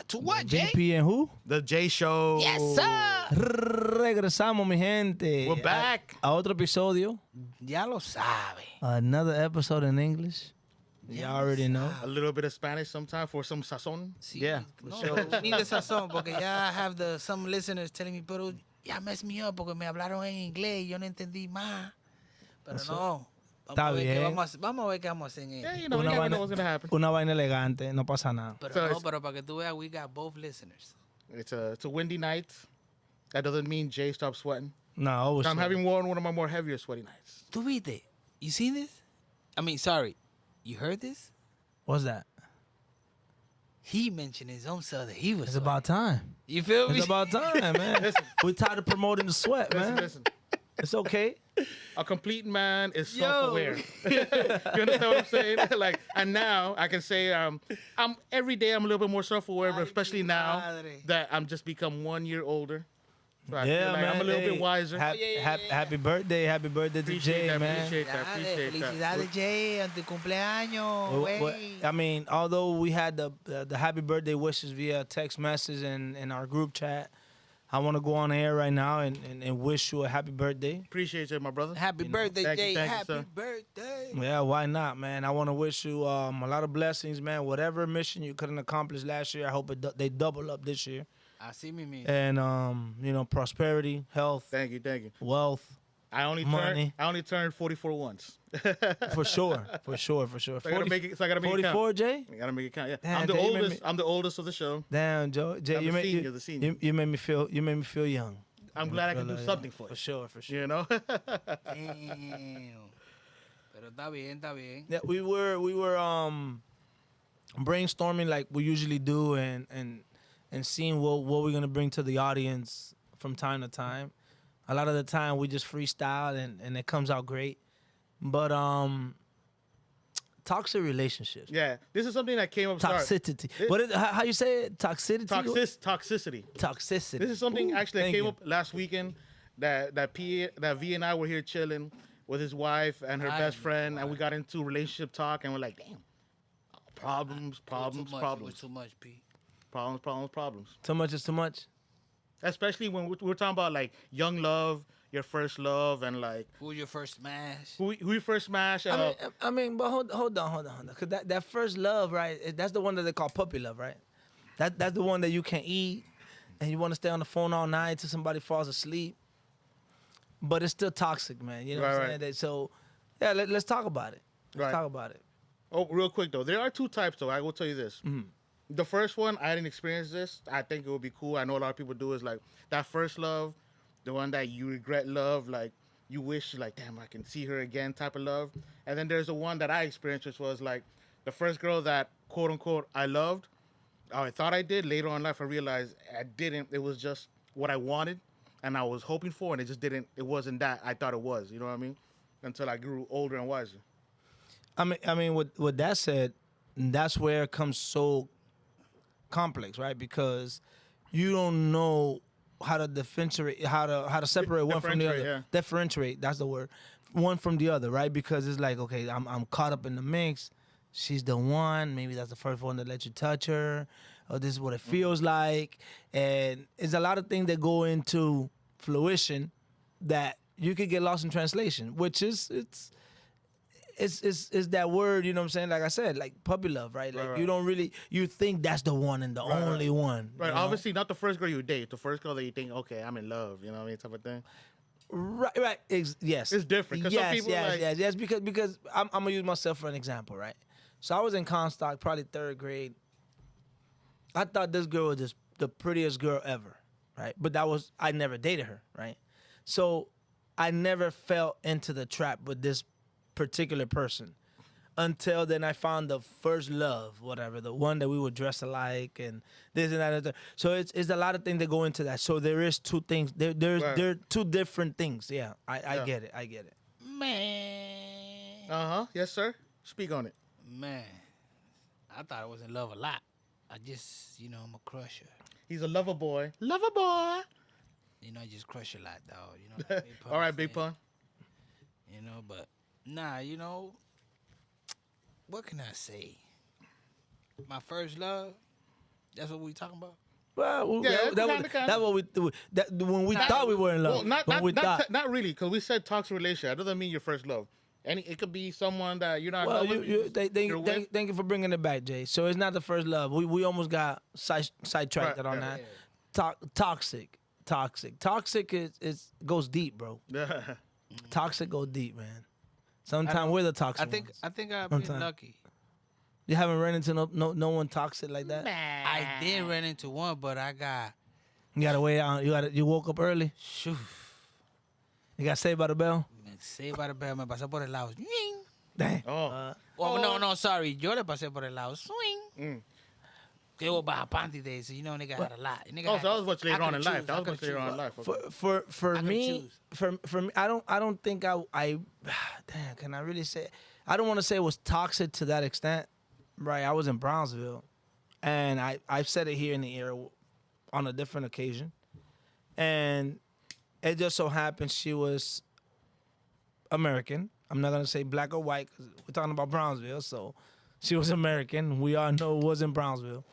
To what, Jay? VP and who? The J Show. Yes, sir. Regresamos, mi gente. We're back. A otro episodio. Ya lo sabe. Another episode in English. You already know. A little bit of Spanish sometimes for some sazon. Sí, Yeah, no, for sure. Need the sazón, porque ya have some listeners telling me, pero ya messed me up porque me hablaron en inglés y yo no entendí más. Pero no. Está bien. Vamos a ver qué vamos a hacer en Yeah, él. you know, you never know what's going to happen. Una vaina elegante, no pasa nada. Pero So no, it's- pero para que tú veas, we got both listeners. It's a windy night. That doesn't mean Jay stopped sweating. No, always. I'm having one of my more heavier sweaty nights. ¿Tú viste? You see this? I mean, sorry. You heard this? What's that? He mentioned his own self that he was It's sweating. about time. You feel me? It's about time, man. Listen. We're tired of promoting the sweat, man. Listen. It's okay. A complete man is Yo. self-aware. You understand what I'm saying? Like, and now I can say, I'm every day I'm a little bit more self-aware, but Ay, especially mi now madre. that I'm just become 1 year older. So I Yeah, feel like man. I'm a little Hey, bit wiser. Happy birthday to Appreciate Jay, that, man. appreciate that, Dale, appreciate that. felicidades, Jay, en tu cumpleaños, Well, güey. I mean, although we had the happy birthday wishes via text message and in our group chat, I want to go on air right now and wish you a happy birthday. Appreciate you, my brother. Happy birthday, thank you, Jay. thank you, Happy sir. birthday. Yeah, why not, man? I want to wish you a lot of blessings, man. Whatever mission you couldn't accomplish last year, I hope they double up this year. Así mismo. And prosperity, health, Thank you. wealth, I only Money. turned 44 once. for sure. So I gotta make it. So I gotta make it 44, count. Jay. I gotta make it count. Yeah, Damn, I'm the Jay, you made oldest. I'm the oldest of the show. Damn, Joe. Jay, I'm you the made senior, the senior. you made me feel young. I'm glad I can do Feel something for For you. sure. You know. Damn. Pero está bien. Yeah, we were brainstorming like we usually do and seeing what we're gonna bring to the audience from time to time. A lot of the time we just freestyle and it comes out great. But toxic relationships. Yeah, this is something that came up. Sorry. Toxicity. What is how you say it? Toxicity? Toxicity. Toxicity. This is something Ooh, actually that thank came you. up last weekend. That V and I were here chilling with his wife and her Ay, best mi friend, and we madre. got into relationship talk, and we're like, damn, problems. It was too much, P. Problems. Too much is too much. Especially when we're talking about like young love, your first love, and like Who was your first smash? who you first smashed. I mean, but hold on. Cause that first love, right? That's the one that they call puppy love, right? That's the one that you can eat, and you want to stay on the phone all night till somebody falls asleep. But it's still toxic, man. You know what I'm Right, saying? So, yeah, let's talk about it. Let's Right. talk about it. Oh, real quick though, there are two types though. I will tell you this. Mm-hmm. The first one, I didn't experience this. I think it would be cool. I know a lot of people do. Is like that first love, the one that you regret love, like you wish, like damn, I can see her again, type of love. And then there's the one that I experienced, which was like the first girl that quote unquote I loved. Oh, I thought I did. Later on in life, I realized I didn't. It was just what I wanted, and I was hoping for, and it just didn't. It wasn't that I thought it was. You know what I mean? Until I grew older and wiser. I mean, with that said, that's where it comes so complex, right? Because you don't know how to differentiate, how to separate one from the other. Differentiate, Differentiate, that's the word. One from the other, right? Because it's like, okay, I'm caught up in the mix. She's the one. Maybe that's the first one that let you touch her, or this is what it feels like. And it's a lot of things that go into fruition that you could get lost in translation, which is it's that word, you know what I'm saying? Like I said, like puppy love, right? Like Right. you don't really, you think that's the one and the only one. Right. you know? Obviously, not the first girl you date. The first girl that you think, okay, I'm in love. You know what I mean? Type of thing. Right. Yes. It's different, 'cause some Yes, people yes, like- yes. Because I'm gonna use myself for an example, right? So I was in Comstock, probably third grade. I thought this girl was just the prettiest girl ever, right? But I never dated her, right? So I never fell into the trap with this particular person until then I found the first love, whatever, the one that we would dress alike and this and that. And that. So it's a lot of things that go into that. So there is two things. There are two different things. Yeah, I get it. Man. Yes, sir. Speak on it. Man. I thought I was in love a lot. I just, I'm a crusher. He's a lover boy. Lover boy. I just crush a lot, dog. Like Big Pun All right, said. Big Pun. But nah, what can I say? My first love, That's what we talking about. Well, Yeah, that's what we that when we thought we were in love. Well, when we thought. not really, because we said toxic relationship. That doesn't mean your first love. It could be someone that you're not. Well, in love with, you're with. thank you for bringing it back, Jay. So it's not the first love. We almost got sidetracked Right, on yeah. that. Toxic is goes deep, bro. Toxic go deep, man. Sometimes we're the toxic ones. I think I've been Sometimes. lucky. You haven't run into no one toxic like that. I did run into one, but I got You gotta wait out. You woke up early. shoo. You got saved by the bell. Me Saved by the Bell, me pasé por el lado. Swing. Dang. Oh, No, sorry. Yo le pasé por el lado. Swing. Mm. They were by Panty Days, so you know nigga had a lot. Nigga oh, had- so that was much I later on could in life. choose, That I was much could later on in choose. life. Okay. For I could me, for me, I don't think I damn, can I really say? I don't want to say it was toxic to that extent, right? I was in Brownsville, and I've said it here in the air on a different occasion, and it just so happened she was American. I'm not gonna say black or white because we're talking about Brownsville, so she was American. We all know it was in Brownsville.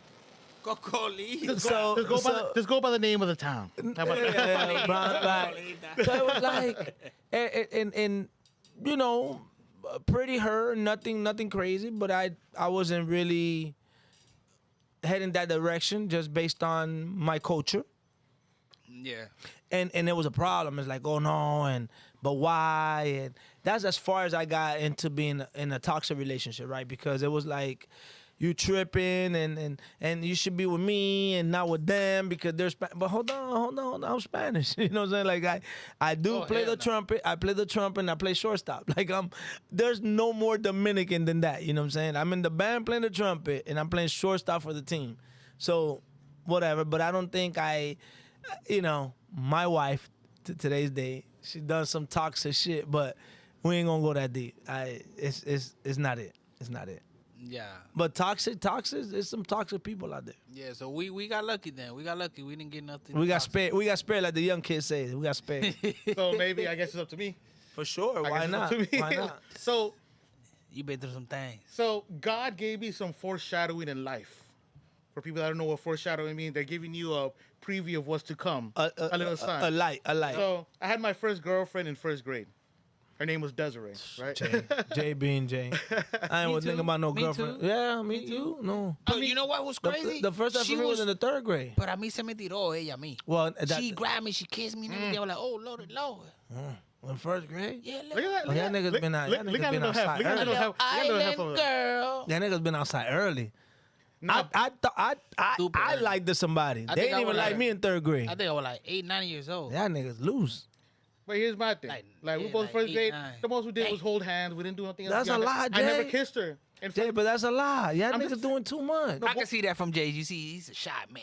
Cocolito. So Just go by the name of the town. How about that? yeah, so it was like, and you know, pretty her, nothing crazy, but I wasn't really heading that direction just based on my culture, Yeah. and it was a problem. It's like, oh no, but why? And that's as far as I got into being in a toxic relationship, right? Because it was like, you tripping and you should be with me and not with them because they're but hold on, I'm Spanish. You know what I'm saying? Like I do Oh, play hell the no. trumpet. I play the trumpet and I play shortstop. Like there's no more Dominican than that. You know what I'm saying? I'm in the band playing the trumpet and I'm playing shortstop for the team. So whatever, but I don't think my wife today's day, she done some toxic shit, but we ain't gonna go that deep. It's not it. It's not it. Yeah. But toxic, there's some toxic people out there. Yeah, so we got lucky then. We got lucky. We didn't get nothing. We got toxic. spared. We got spared, like the young kids say. We got spared. So maybe I guess it's up to me. For sure. I Why guess it's not? up to me. Why not? So You been through some things. God gave me some foreshadowing in life. For people that don't know what foreshadowing means, they're giving you a preview of what's to come. A little sign. A light. So I had my first girlfriend in first grade. Her name was Desiree, right? J being J. I ain't Me was thinking too. about no Me girlfriend. too. Yeah, me too. No. But you know what was crazy? The first time She for me was in the third grade. But a mí se me tiró ella a mí. Well, She grabbed me, she kissed me, and everything. I was like, oh, Lord. in first grade. Yeah, Look at that. Oh, y'all niggas been out. Y'all Look niggas at been little half. outside Look at early. little half. Look at little half of Island it. girl. Y'all niggas been outside early. Nah, Super I early. liked to somebody. I They think didn't I even was like like- me in third grade. I think I was like 8, 9 years old. Y'all niggas loose. But here's my thing. Like, we yeah, both like first 8, grade. 9. The most we did was hold hands. We didn't do anything else. That's a beyond lie, that. I never Jay. kissed her. In Jay, fact, but that's a lie. Y'all I'm niggas just- doing too much. I can see that from Jay. You see, he's a shy man.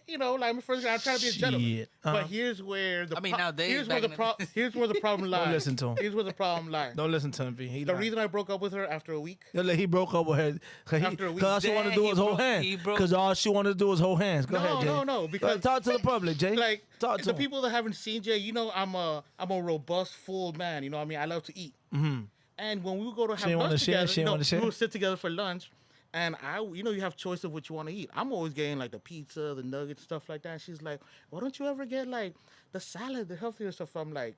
you know, like my first grade, I'm trying to be a gentleman. Shit. Uh-huh. But here's where the I mean, nowadays, here's where back the in the- here's where the problem lies. listen to him. Here's where the problem lies. Don't listen to him, B. He The lying. reason I broke up with her after a week. He broke up with her After a week. because all she wanted to do Damn, was he hold broke- hands. he broke- Because all she wanted to do was hold hands. Go ahead, Jay. No, because Talk to the public, Jay. like Talk to the him. people that haven't seen Jay, you know, I'm a robust, full man. You know what I mean? I love to eat. Mm-hmm. And when we would go to have ain't wanna lunch share? together, She ain't wanna share? we would sit together for lunch. And you have choice of what you want to eat. I'm always getting like the pizza, the nuggets, stuff like that. And she's like, why don't you ever get like the salad, the healthier stuff? I'm like,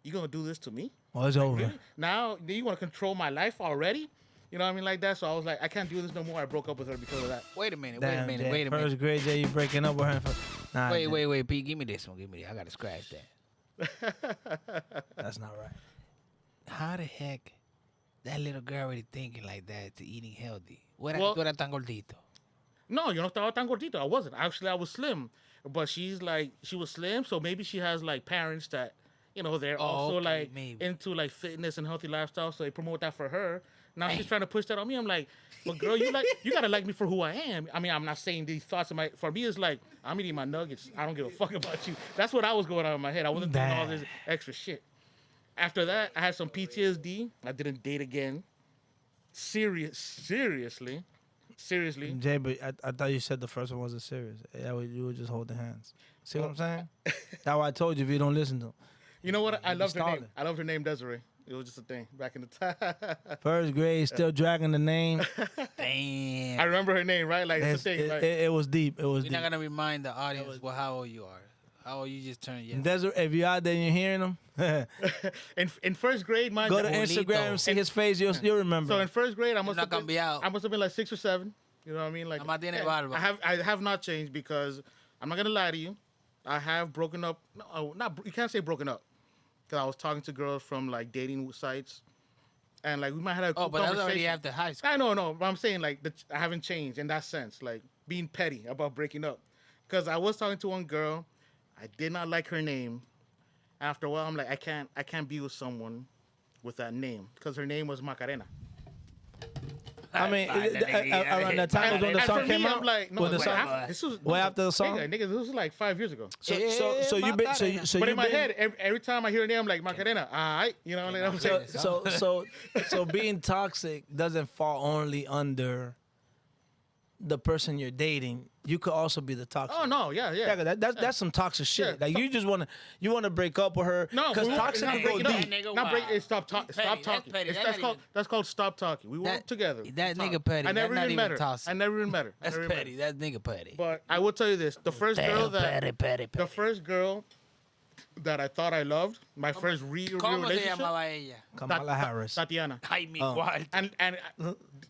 you gonna do this to me? Oh, it's over. Really? Now you want to control my life already? You know what I mean? Like that. So I was like, I can't do this no more. I broke up with her because of that. Wait a minute. Damn, Jay. Wait a minute. First grade, Jay, you breaking up with her. Nah, Jay, Wait, Pete. Give me this one. I gotta scratch that. That's not right. How the heck that little girl already thinking like that to eating healthy? What Well- tú eras tan gordito? No, yo no estaba tan gordito. I wasn't. Actually, I was slim. But she was slim. So maybe she has like parents that, you know, they're also okay, like maybe. into like fitness and healthy lifestyle. So they promote that for her. Now she's trying to push that on me. I'm like, well, girl, you gotta like me for who I am. I mean, I'm not saying these thoughts for me, it's like, I'm eating my nuggets. I don't give a fuck about you. That's what I was going on in my head. I wasn't doing all this extra shit. After that, I had some PTSD. I didn't date again. Seriously. Jay, but I thought you said the first one wasn't serious. You were just holding hands. See what I'm saying? That's why I told you if you don't listen to him. You know what? I loved her name. started. I loved her name, Desiree. It was just a thing back in the time. First grade, still dragging the name. Damn. I remember her name, right? Like it's a thing. Like, It was deep. It was We're deep. not gonna remind the audience how old you are. How old you just turned? Yeah. Desert, if you're out there and you're hearing him, in first grade, mind go to you, Instagram and see his face. You'll remember. so in first grade, I must not have gonna been, be out. I must have been like 6 or 7. You know what I mean? Like Nada más tiene barba. I have not changed because I'm not gonna lie to you. I have broken up. No, not you can't say broken up because I was talking to girls from like dating sites, and like we might have had a Oh, but that's already conversation. after high school. I know, no, but I'm saying like I haven't changed in that sense, like being petty about breaking up. Because I was talking to one girl, I did not like her name. After a while, I'm like, I can't be with someone with that name because her name was Macarena. I mean, around the time And- when the and song for came me, out, I'm like, no, when the wait, song, this was way after the song? Nigga, this was like 5 years ago. so you been, so But you in my been, head, every time I hear her name, I'm like Macarena. Alright, you know what I'm saying? so being toxic doesn't fall only under the person you're dating. You could also be the toxic. Oh no, yeah. Yeah, that's some toxic shit. Yeah. Like you just wanna break up with her. No, because we weren't- toxic not can go breaking up. deep. Nigga, Not break. wow. Stop Petty, talking. that's petty. It's- That's not That's called stop talking. We weren't together. That We nigga talked. petty. I never That's not even met even her. toxic. I never even met her. I That's never met her. petty. That's nigga petty. But I will tell you this: the first girl Petty, petty, the petty. first girl that I thought I loved, my first real ¿Cómo se relationship, llamaba ella? Kamala Harris. Tatiana. Ay, mi Oh. cuarto. And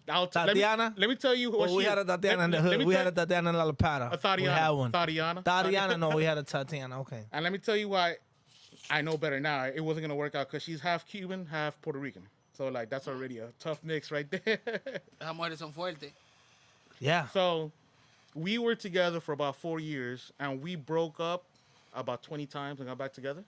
I'll Tatiana? Let me tell you what Well, we she had a Tatiana in the hood. We had a Tatiana in La Plata. a Tatiana. We had one. Tatiana. Tatiana, no, we had a Tatiana. Okay. And let me tell you why I know better now. It wasn't gonna work out because she's half Cuban, half Puerto Rican. So like that's already a tough mix right there. Las mujeres son fuertes. Yeah. So we were together for about 4 years, and we broke up about 20 times and got back together.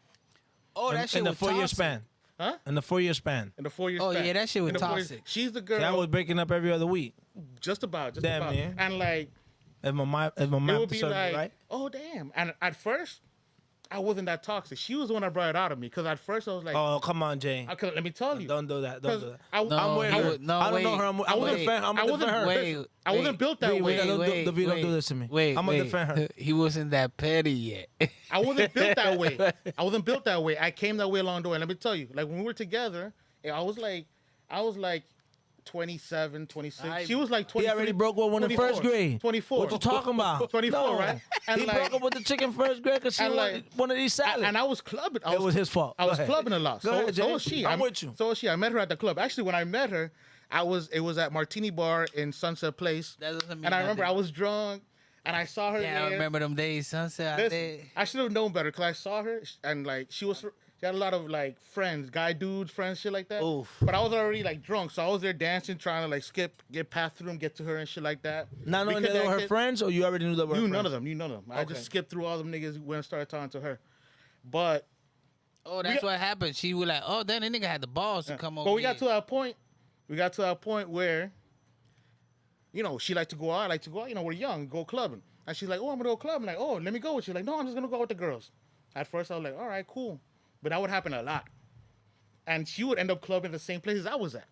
Oh, that shit in the was 4-year toxic. span. Huh? In the 4-year span. In the 4 years. Oh, yeah, that shit was toxic. She's the girl. I was breaking up every other week. just about. Damn, man. And like If my math it would be serves me like, right. oh damn. And at first, I wasn't that toxic. She was the one that brought it out of me. Because at first I was like, Oh, come on, Jay. let me tell you. Don't do that. Don't 'Cause do that. I, No, I'm with he her. would- no, I don't know wait. her. I'm I gonna wasn't- defend her. I'm I gonna wasn't- defend her. Wait, I wasn't wait. built that Wait, way. don't do this to me. Wait, I'm gonna wait. defend her. He wasn't that petty yet. I wasn't built that way. I wasn't built that way. I came that way along the way. And let me tell you, like when we were together, I was like 27, 26. She was like 23. He already broke with one in 24, first grade. 24. What you talking about? 24, No. right? And he like- broke up with the chick in first grade because she and wanted like- one of these salads. And I was clubbing. It was his fault. I Go was ahead. clubbing a lot. Go So, ahead, so Jay. was she. I'm with you. So was she. I met her at the club. Actually, when I met her, it was at Martini Bar in Sunset Place. That doesn't mean And I remember I nothing. was drunk, and I saw her Yeah, there. I remember them days, sunset. Listen, I should have known better because I saw her and like she had a lot of like friends, guy dudes, friends, shit like that. Oof. But I was already like drunk, so I was there dancing, trying to like get past through them, get to her and shit like that. Not knowing We that they were her connected. friends, or you already knew they were her Knew friends? none of them. Knew none of them. I Okay. just skipped through all them niggas when I started talking to her. But Oh, that's what happened. She was like, oh, then the nigga had the balls to come over. but we got to here. that point. We got to that point where, you know, she liked to go out. I like to go out. You know, we're young, go clubbing. And she's like, oh, I'm gonna go clubbing. I'm like, oh, let me go with you. Like, no, I'm just gonna go with the girls. At first, I was like, all right, cool. But that would happen a lot. And she would end up clubbing at the same places I was at.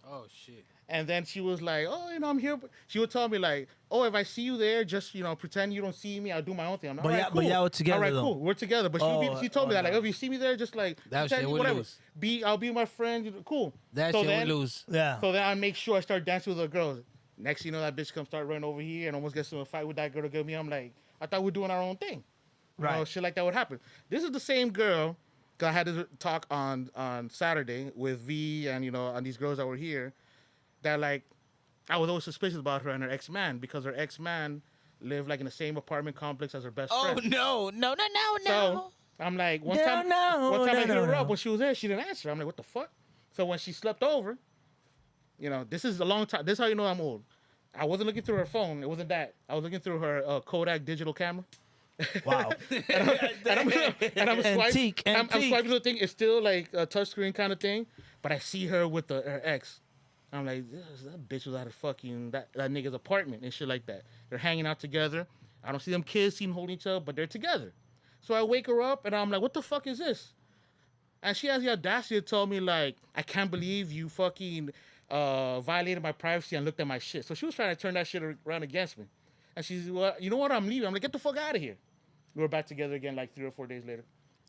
Oh shit. And then she was like, oh, you know, I'm here. She would tell me like, oh, if I see you there, just, you know, pretend you don't see me. I'll do my own thing. I'm like, But all right, y'all- cool. but y'all were together, All right, though. cool. We're together. But she told me that, like, if you see me there, just like, That pretend shit you- would whatever. lose. I'll be my friend. Cool. That So shit then- would lose. Yeah. So then I make sure I start dancing with the girls. Next, you know, that bitch comes start running over here and almost gets into a fight with that girl to get me. I'm like, I thought we were doing our own thing. You know, Right. shit like that would happen. This is the same girl. 'Cause I had this talk on Saturday with V and, you know, and these girls that were here. That, like, I was always suspicious about her and her ex-man because her ex-man lived, like, in the same apartment complex as her best Oh friend. no. So I'm like, one No, time no, I hit her no. up when she was there, she didn't answer. I'm like, what the fuck? So when she slept over, you know, this is a long time. This is how you know I'm old. I wasn't looking through her phone. It wasn't that. I was looking through her Kodak digital camera. Wow. And I'm swiping. Antique, I'm antique. swiping the thing. It's still like a touchscreen kind of thing. But I see her with her ex. I'm like, that bitch was at that nigga's apartment and shit like that. They're hanging out together. I don't see them kissing, holding each other, but they're together. So I wake her up and I'm like, what the fuck is this? And she has the audacity to tell me, like, I can't believe you fucking violated my privacy and looked at my shit. So she was trying to turn that shit around against me. And she's, well, you know what? I'm leaving. I'm like, get the fuck out of here. We were back together again like 3 or 4 days later.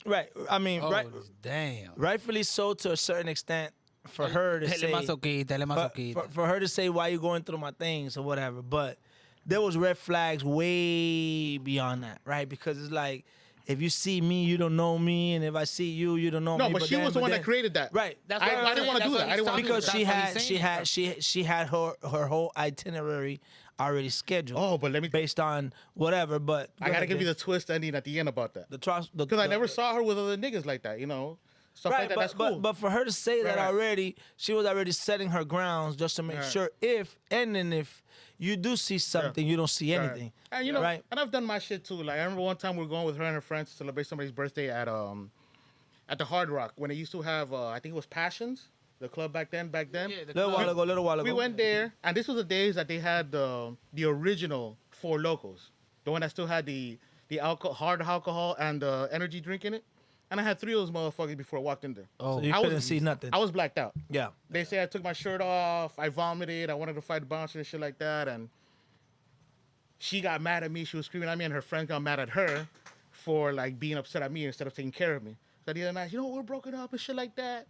Right. I mean, Oh, right. damn. Rightfully so to a certain extent for her to Él es say. masoquista, él es masoquista. For her to say why you going through my things or whatever, but there was red flags way beyond that, right? Because it's like if you see me, you don't know me, and if I see you, you don't know No, me. but she was the one that created that. Right. That's I what I'm didn't want to saying. do That's that. I didn't what want to do Because that. she That's what had he's she had her whole itinerary already scheduled. Oh, but let me. based on whatever. But I gotta give you the twist ending at the end about that. the Because I never saw her with other niggas like that, you know, stuff Right, like that. but, That's cool. but for her to say that Right. already, she was already setting her grounds just to make Right. sure if you do see something, you don't see Right. anything. And you know, right? and I've done my shit too. Like I remember one time we were going with her and her friends to celebrate somebody's birthday at the Hard Rock when they used to have I think it was Passions, the club back then. Yeah, the Little while ago. We went there, and this was the days that they had the original Four Locos, the one that still had the alcohol, hard alcohol, and the energy drink in it. And I had 3 of those motherfuckers before I walked in there. Oh, So you I couldn't was- see nothing. I was blacked out. Yeah. They say I took my shirt off, I vomited, I wanted to fight the bouncer and shit like that, and she got mad at me. She was screaming at me, and her friend got mad at her for like being upset at me instead of taking care of me. So the other night, you know, we're broken up and shit like that.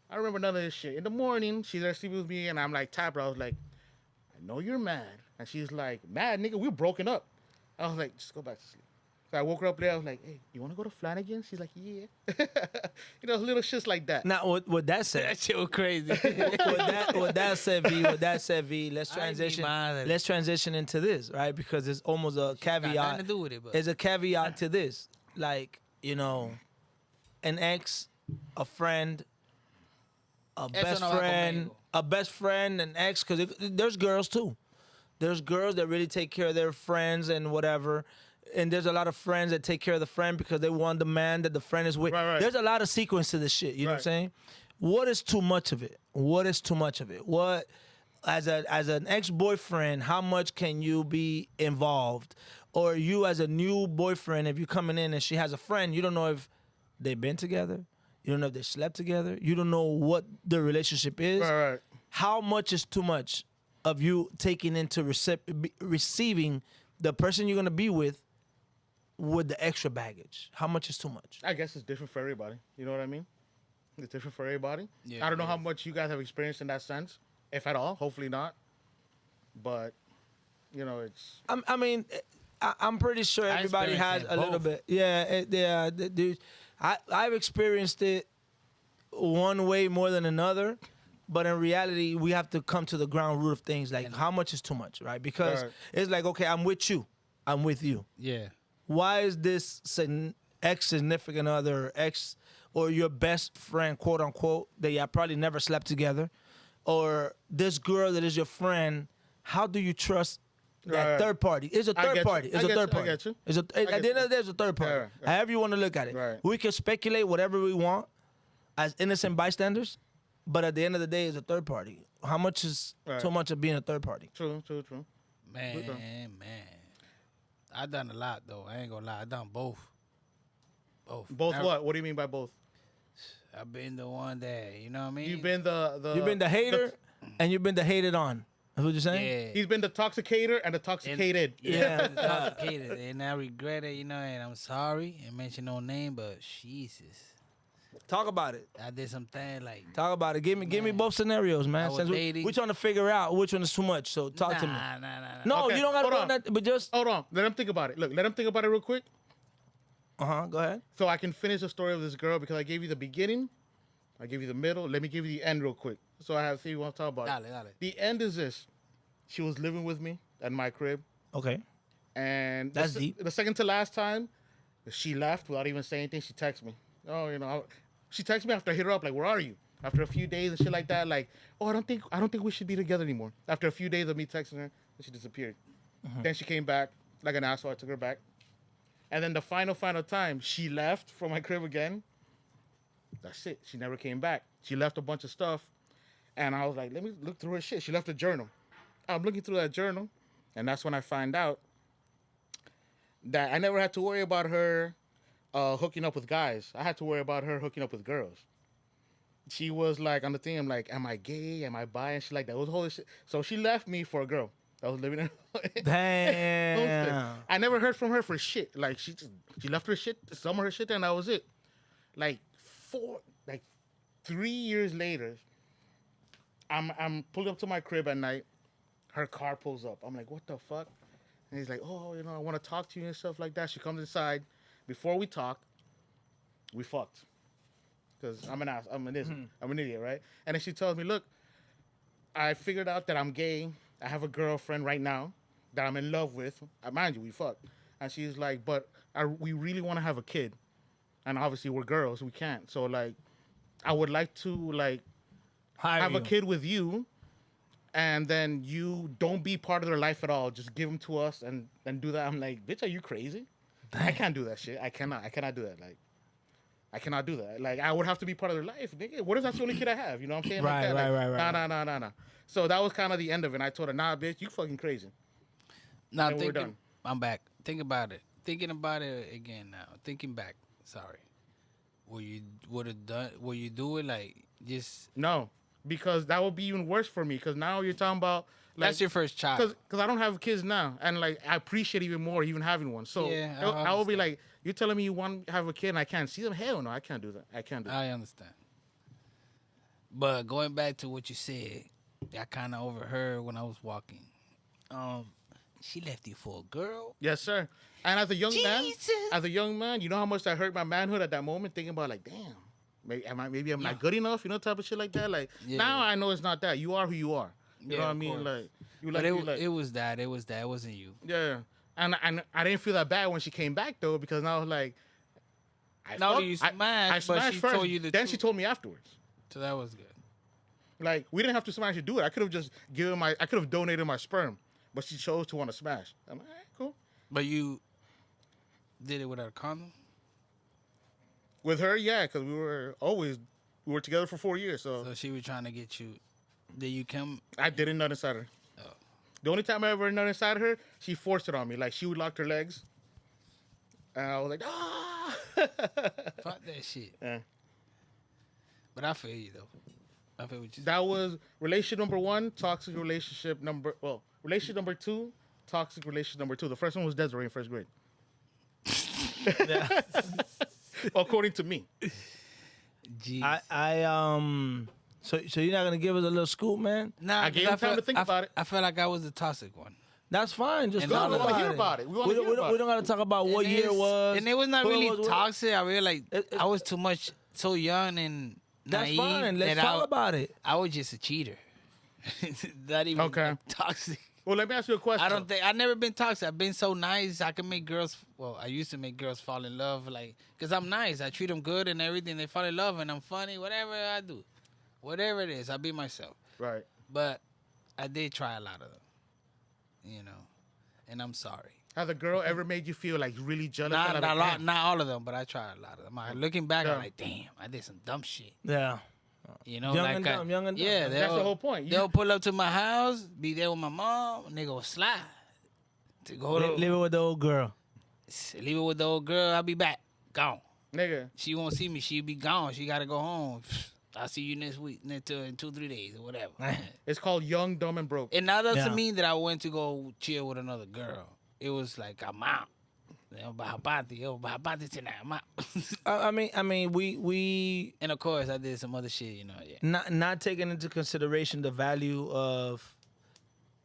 I remember none of this shit. In the morning, she's there sleeping with me, and I'm like, tap her. I was like, I know you're mad. And she's like, mad, nigga, we're broken up. I was like, just go back to sleep. So I woke her up there. I was like, hey, you want to go to Flanagan? She's like, yeah. You know, little shits like that. Now, with that said, that shit was crazy. with that said, V, let's I ain't transition. mad. Let's transition into this, right? Because it's almost a Got caveat. nothing to do with it, but There's a caveat to this, like an ex, a friend, Eso no va conmigo. a best friend, an ex. Because there's girls too. There's girls that really take care of their friends and whatever. And there's a lot of friends that take care of the friend because they want the man that the friend is with. Right. There's a lot of sequence to this shit. You know what I'm Right. saying? What is too much of it? What is too much of it? What as an ex-boyfriend, how much can you be involved? Or you as a new boyfriend, if you're coming in and she has a friend, you don't know if they've been together. You don't know if they slept together. You don't know what the relationship is. Right. How much is too much of you taking into receiving the person you're gonna be with the extra baggage? How much is too much? I guess it's different for everybody. You know what I mean? It's different for everybody. Yeah, I don't know it how is. much you guys have experienced in that sense, if at all. Hopefully not. But, you know, it's... I'm pretty sure I everybody has experienced a it little both. bit. Yeah, dude. I've experienced it one way more than another, but in reality, we have to come to the ground root of things. Like, how much is too much, right? Because Right. it's like, okay, I'm with you. I'm with you. yeah. Why is this ex significant other, ex or your best friend, quote unquote, that y'all probably never slept together, or this girl that is your friend? How do you trust that Right. third party? It's a I third get you. party. It's I a get third you. I party. get you. It's a, I at get the end of you. the day, it's a third party. Right. However you want to look at it, Right. we can speculate whatever we want as innocent bystanders, but at the end of the day, it's a third party. How much is Right. too much of being a third party? True. Man. I done a lot though. I ain't gonna lie. I done both. Both Now, what? What do you mean by both? I've been the one that, you know what I mean? You've been the... You've been the hater, and you've been the hated on. That's what you're saying? Yeah. He's been the toxicator and the toxicated. Yeah. Intoxicated, and I regret it, and I'm sorry. I mentioned no name, but Jesus, Talk about it. I did something like Talk about it. Give me both scenarios, man. I was Since dating- we're trying to figure out which one is too much. So talk to me. Nah. No, Okay, you don't gotta hold go on. on that, but just Hold on. Let him think about it. Look, let him think about it real quick go ahead. so I can finish the story of this girl because I gave you the beginning. I gave you the middle. Let me give you the end real quick. So I have to see what I'm talking about. Dale. The end is this. She was living with me at my crib. Okay. And That's the, deep. The second to last time, she left without even saying anything. She texted me. Oh, she texted me after I hit her up, like, where are you? After a few days and shit like that, like, oh, I don't think we should be together anymore. After a few days of me texting her, she disappeared. Then she came back like an asshole. I took her back. And then the final time, she left from my crib again. That's it. She never came back. She left a bunch of stuff. And I was like, let me look through her shit. She left a journal. I'm looking through that journal. And that's when I find out that I never had to worry about her hooking up with guys. I had to worry about her hooking up with girls. She was like on the thing. I'm like, am I gay? Am I bi? And she like that was whole shit. So she left me for a girl that was living in. Damn. I never heard from her for shit. Like she left her shit, some of her shit, there, and that was it. Like 3 years later, I'm pulling up to my crib at night. Her car pulls up. I'm like, what the fuck? And he's like, oh, I want to talk to you and stuff like that. She comes inside. Before we talk, we fucked. Because I'm an idiot, right? And then she tells me, look, I figured out that I'm gay. I have a girlfriend right now that I'm in love with. Mind you, we fucked. And she's like, but we really want to have a kid. And obviously we're girls, we can't. So like, I would like to like have a kid with you. And then you don't be part of their life at all. Just give them to us and do that. I'm like, bitch, are you crazy? I can't do that shit. I cannot do that. Like, I cannot do that. Like, I would have to be part of their life, nigga. What if that's the only kid I have? You know what I'm saying? Right, like that. right. Nah. So that was kind of the end of it. And I told her, nah, bitch, you fucking crazy. Now And we're done. I'm back. Think about it. Thinking about it again now. Thinking back. Sorry. Were you do it like just? No, because that would be even worse for me. Because now you're talking about like, That's your first child. Because I don't have kids now, and like I appreciate even more even having one. So Yeah, I will be like, you're telling me you want to have a kid and I can't see them? Hell no, I can't do that. I can't do that. I understand. But going back to what you said, I kind of overheard when I was walking. She left you for a girl. Yes, sir. And as a young man, you know how much that hurt my manhood at that moment, thinking about like, damn, maybe I'm not good enough, type of shit like that. Like now I know it's not that. You are who you are. You know what I mean? Like it was that. It wasn't you. Yeah. And I didn't feel that bad when she came back though, because now like you smashed, I but smashed she first. told you the Then truth. she told me afterwards. So that was good. Like we didn't have to smash to do it. I could have just I could have donated my sperm, but she chose to want to smash. I'm like, all right, cool. But you did it without a condom? With her, yeah, because we were together for 4 years. So she was trying to get you. Did you come? I didn't nut inside her. Oh. The only time I ever nut inside her, she forced it on me. Like she would lock her legs, and I was like, ah. Fuck that shit. Yeah. But I feel you though. I feel what you. That was relationship number 1, toxic relationship relationship number 2, toxic relationship number 2. The first one was Desiree in first grade. According to me. Jeez. So you're not gonna give us a little scoop, man? Nah, I gave him time to think about it. I felt like I was the toxic one. That's fine. Just And talk we wanna about hear it. about it. We don't gotta talk about what year it was. And it was not who really was. toxic. I realized I was so young and That's naive. fine. Let's that talk about it. I was just a cheater. Not even Okay. toxic. Well, let me ask you a question. I've never been toxic. I've been so nice. I can make girls. Well, I used to make girls fall in love, like, cause I'm nice. I treat them good and everything. They fall in love, and I'm funny. Whatever I do, whatever it is, I be myself. Right. But I did try a lot of them, and I'm sorry. Has a girl ever made you feel like really jealous? Not Damn. all of them, but I tried a lot of them. Looking back, I'm like, damn, I did some dumb shit. Yeah. Young and dumb. Yeah, That's the whole point. They'll pull up to my house, be there with my mom, nigga will slide. To go to Leave it with the old girl. leave it with the old girl, I'll be back. Gone. Nigga. She won't see me, she'll be gone. She gotta go home. I'll see you next week, in 2-3 days or whatever. It's called young, dumb, and broke. And that doesn't Yeah. mean that I went to go chill with another girl. It was like I'm out. Bahapati tonight, I'm out. I mean, we And of course I did some other shit, yeah. not taking into consideration the value of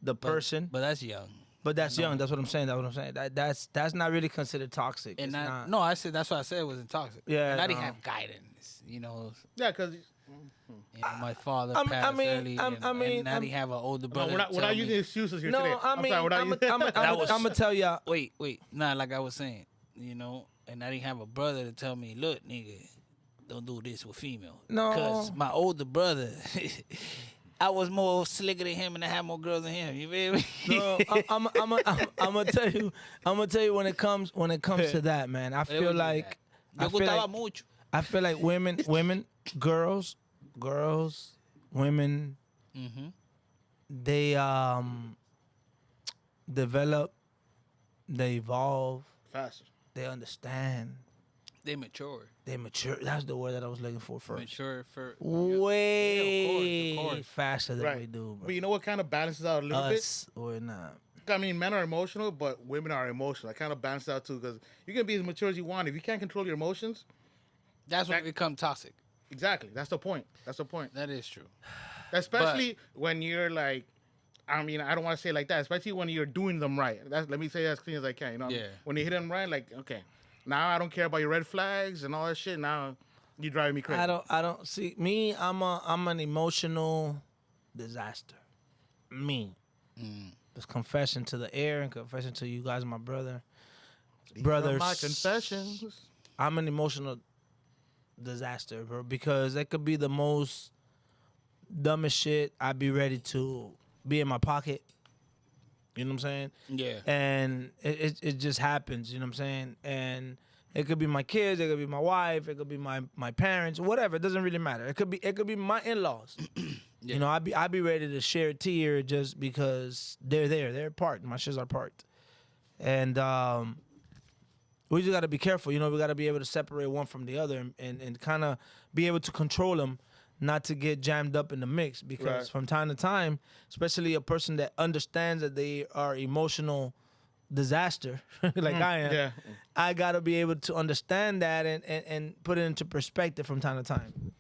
the person, But that's young. but that's young. That's what I'm saying. That's not really considered toxic. And It's not. no, I said that's what I said it wasn't toxic. Yeah, and I didn't no. have guidance. Yeah, because My father I passed mean, early, and I didn't have an older brother. we're not tell using me, excuses here No, today. I mean, I'm That was- gonna tell y'all. Wait, nah, like I was saying, and I didn't have a brother to tell me, look, nigga, don't do this with female. No. Because my older brother, I was more slicker than him, and I had more girls than him. You feel me? No, I'm gonna tell you. I'm gonna tell you when it comes to that, man. I But it feel was like Me gustaba mucho. I feel like women, girls, women, Mm-hmm. they develop, they evolve, Faster. they understand, They mature. they mature. That's the word that I was looking for first. Mature for Way Yeah, of course. faster than Right. we do, bro. But you know what kind of balances out a little bit? Us or not. I mean, men are emotional, but women are emotional. I kind of balance out too, because you can be as mature as you want. If you can't control your emotions, That's when it becomes toxic. Exactly. That's the point. That's the point. That is true. Especially when you're like, I mean, I don't want to say it like that. Especially when you're doing them right. Let me say it as clean as I can. You know, Yeah. when you hit them right, like, okay, now I don't care about your red flags and all that shit. Now you driving me crazy. I don't see me. I'm an emotional disaster. Me. It's confession to the air and confession to you guys, my brother. Brothers. My confessions. I'm an emotional disaster, bro, because that could be the most dumbest shit. I'd be ready to be in my pocket. You know what I'm saying? Yeah. And it just happens, you know what I'm saying? And it could be my kids, it could be my wife, it could be my parents, whatever. It doesn't really matter. It could be my in-laws. Yeah. You know, I'd be ready to share a tear just because they're there. They're part. My shits are part. And we just got to be careful. You know, we got to be able to separate one from the other and kind of be able to control them, not to get jammed up in the mix. Because Right. from time to time, especially a person that understands that they are emotional disaster, like I am, Yeah. I got to be able to understand that and put it into perspective from time to time.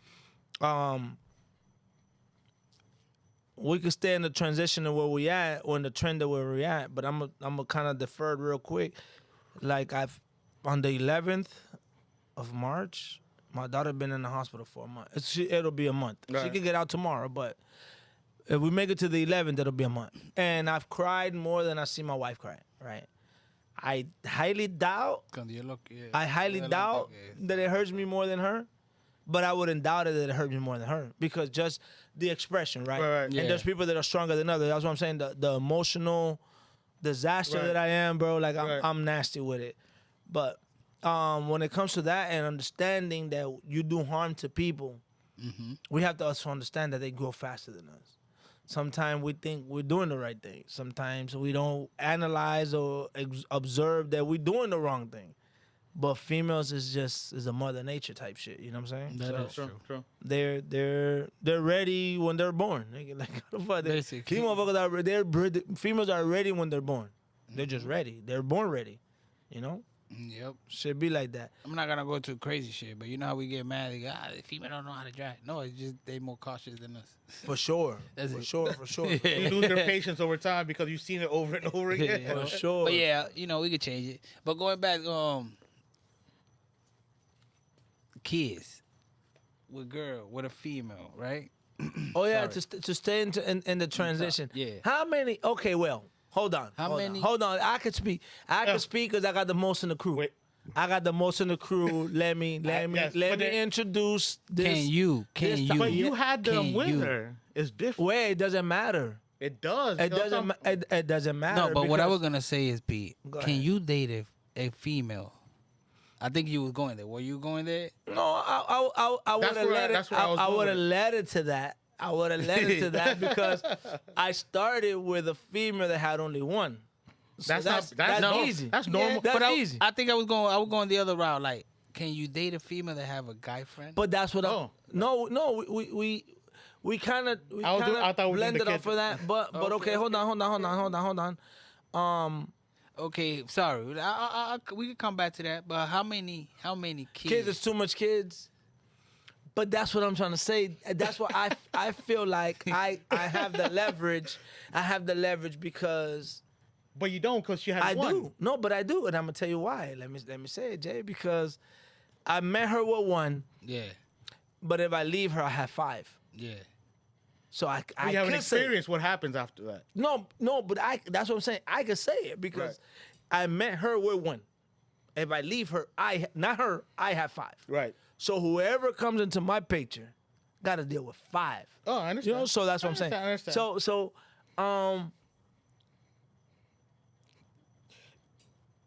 We could stay in the transition of where we at or in the trend of where we at, but I'm a kind of deferred real quick. Like on the 11th of March, my daughter been in the hospital for a month. It'll be a month. She Right. can get out tomorrow, but if we make it to the 11th, it'll be a month. And I've cried more than I see my wife cry. Right? I highly doubt. Cuando yo lo- yeah. I highly Yo lo doubt que- that it hurts me more than her, but I wouldn't doubt it that it hurts me more than her because just the expression, right? Right, right. And Yeah. there's people that are stronger than others. That's what I'm saying. The emotional disaster Right. that I am, bro. Like Right. I'm nasty with it. But when it comes to that and understanding that you do harm to people, we have to also understand that they grow faster than us. Sometimes we think we're doing the right thing. Sometimes we don't analyze or observe that we're doing the wrong thing. But females is a mother nature type shit. You know what I'm saying? That So is True. True. they're ready when they're born. Nigga, like how the fuck Basically. these motherfuckers females are ready when they're born. They're just ready. They're born ready. You know? Yep. Should be like that. I'm not gonna go to crazy shit, but you know how we get mad? They go, the female don't know how to drive. No, it's just they more cautious than us. For sure. That's For it. sure, for sure. You lose their patience over time because you've seen it over and over again. Yeah. For sure. But yeah, you know, we could change it. But going back, kids with a female, right? Oh yeah, Sorry. to stay in the transition. Yeah. How many? Okay, well, hold on. How hold on, many- Hold on. I could speak. I could speak because I got the most in the crew. Wait. I got the most in the crew. Let me yes, let but me then- introduce this. Can you? But you had them Can with you? her. It's different. Wait, it doesn't matter. It does. It because doesn't. It doesn't matter. No, but what I because- was gonna say is, Pete, Go can ahead. you date a female? I think you was going there. Were you going there? No, I would That's have where- let it. that's where I was going would with have it. led it to that. I would have led it to that because I started with a female that had only one. So That's normal. easy. That's normal. That's But easy. I think I was going the other route. Like, can you date a female that have a guy friend? But that's what. Oh. No. We kind of I thought we were doing blended the off of kid- that. But okay, hold on. Okay, sorry. We could come back to that. But how many kids? Kids, it's too much kids. But that's what I'm trying to say. That's what I feel like I have the leverage. I have the leverage because But you don't because you had I one. do. No, but I do, and I'm gonna tell you why. Let me say it, Jay, because I met her with one, Yeah, but if I leave her, I have 5. yeah. So I You haven't could say experienced what happens after that. no, but that's what I'm saying. I could say it because Right. I met her with one. If I leave her, not her, I have 5. Right. So whoever comes into my picture, got to deal with 5. Oh, I understand. You know, so that's what I'm saying. I understand. So,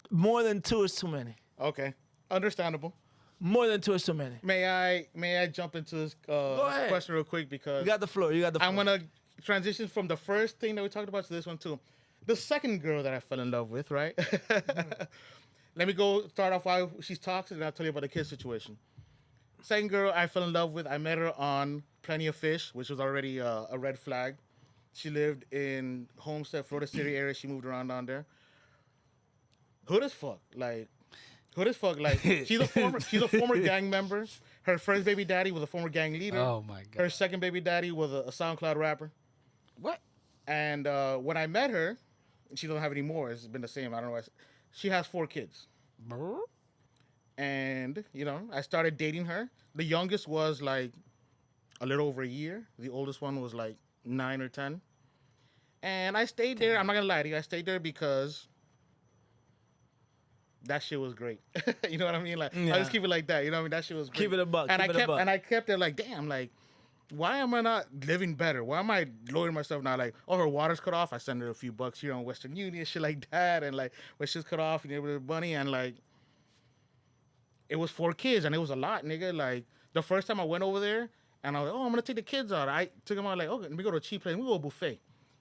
more than 2 is too many. Okay. Understandable. More than 2 is too many. May I jump into this ahead. question real quick because You got the floor. I'm gonna transition from the first thing that we talked about to this one too. The second girl that I fell in love with, right? Let me go start off while she's talking, and I'll tell you about the kid situation. Second girl I fell in love with, I met her on Plenty of Fish, which was already a red flag. She lived in Homestead, Florida City area. She moved around down there. Hood as fuck. Like, Hood as fuck. Like she's a former gang member. Her first baby daddy was a former gang leader. Oh my Her god. second baby daddy was a SoundCloud rapper. What? And when I met her, she doesn't have any more. It's been the same. I don't know. She has 4 kids. Brr? And I started dating her. The youngest was like a little over a year. The oldest one was like 9 or 10. And I stayed there. I'm not gonna lie to you. I stayed there because that shit was great. You know what I mean? Like I just keep it like that. You know what I mean? That shit was great. Keep it a buck. And keep it a buck. I kept it like, damn, like, why am I not living better? Why am I lowering myself now? Like, oh, her water's cut off. I send her a few bucks here on Western Union, shit like that. And like, when shit's cut off, you know, with the money, and like, it was 4 kids, and it was a lot, nigga. Like, the first time I went over there, and I was like, oh, I'm gonna take the kids out. I took them out, like, okay, let me go to a cheap place. We go to a buffet.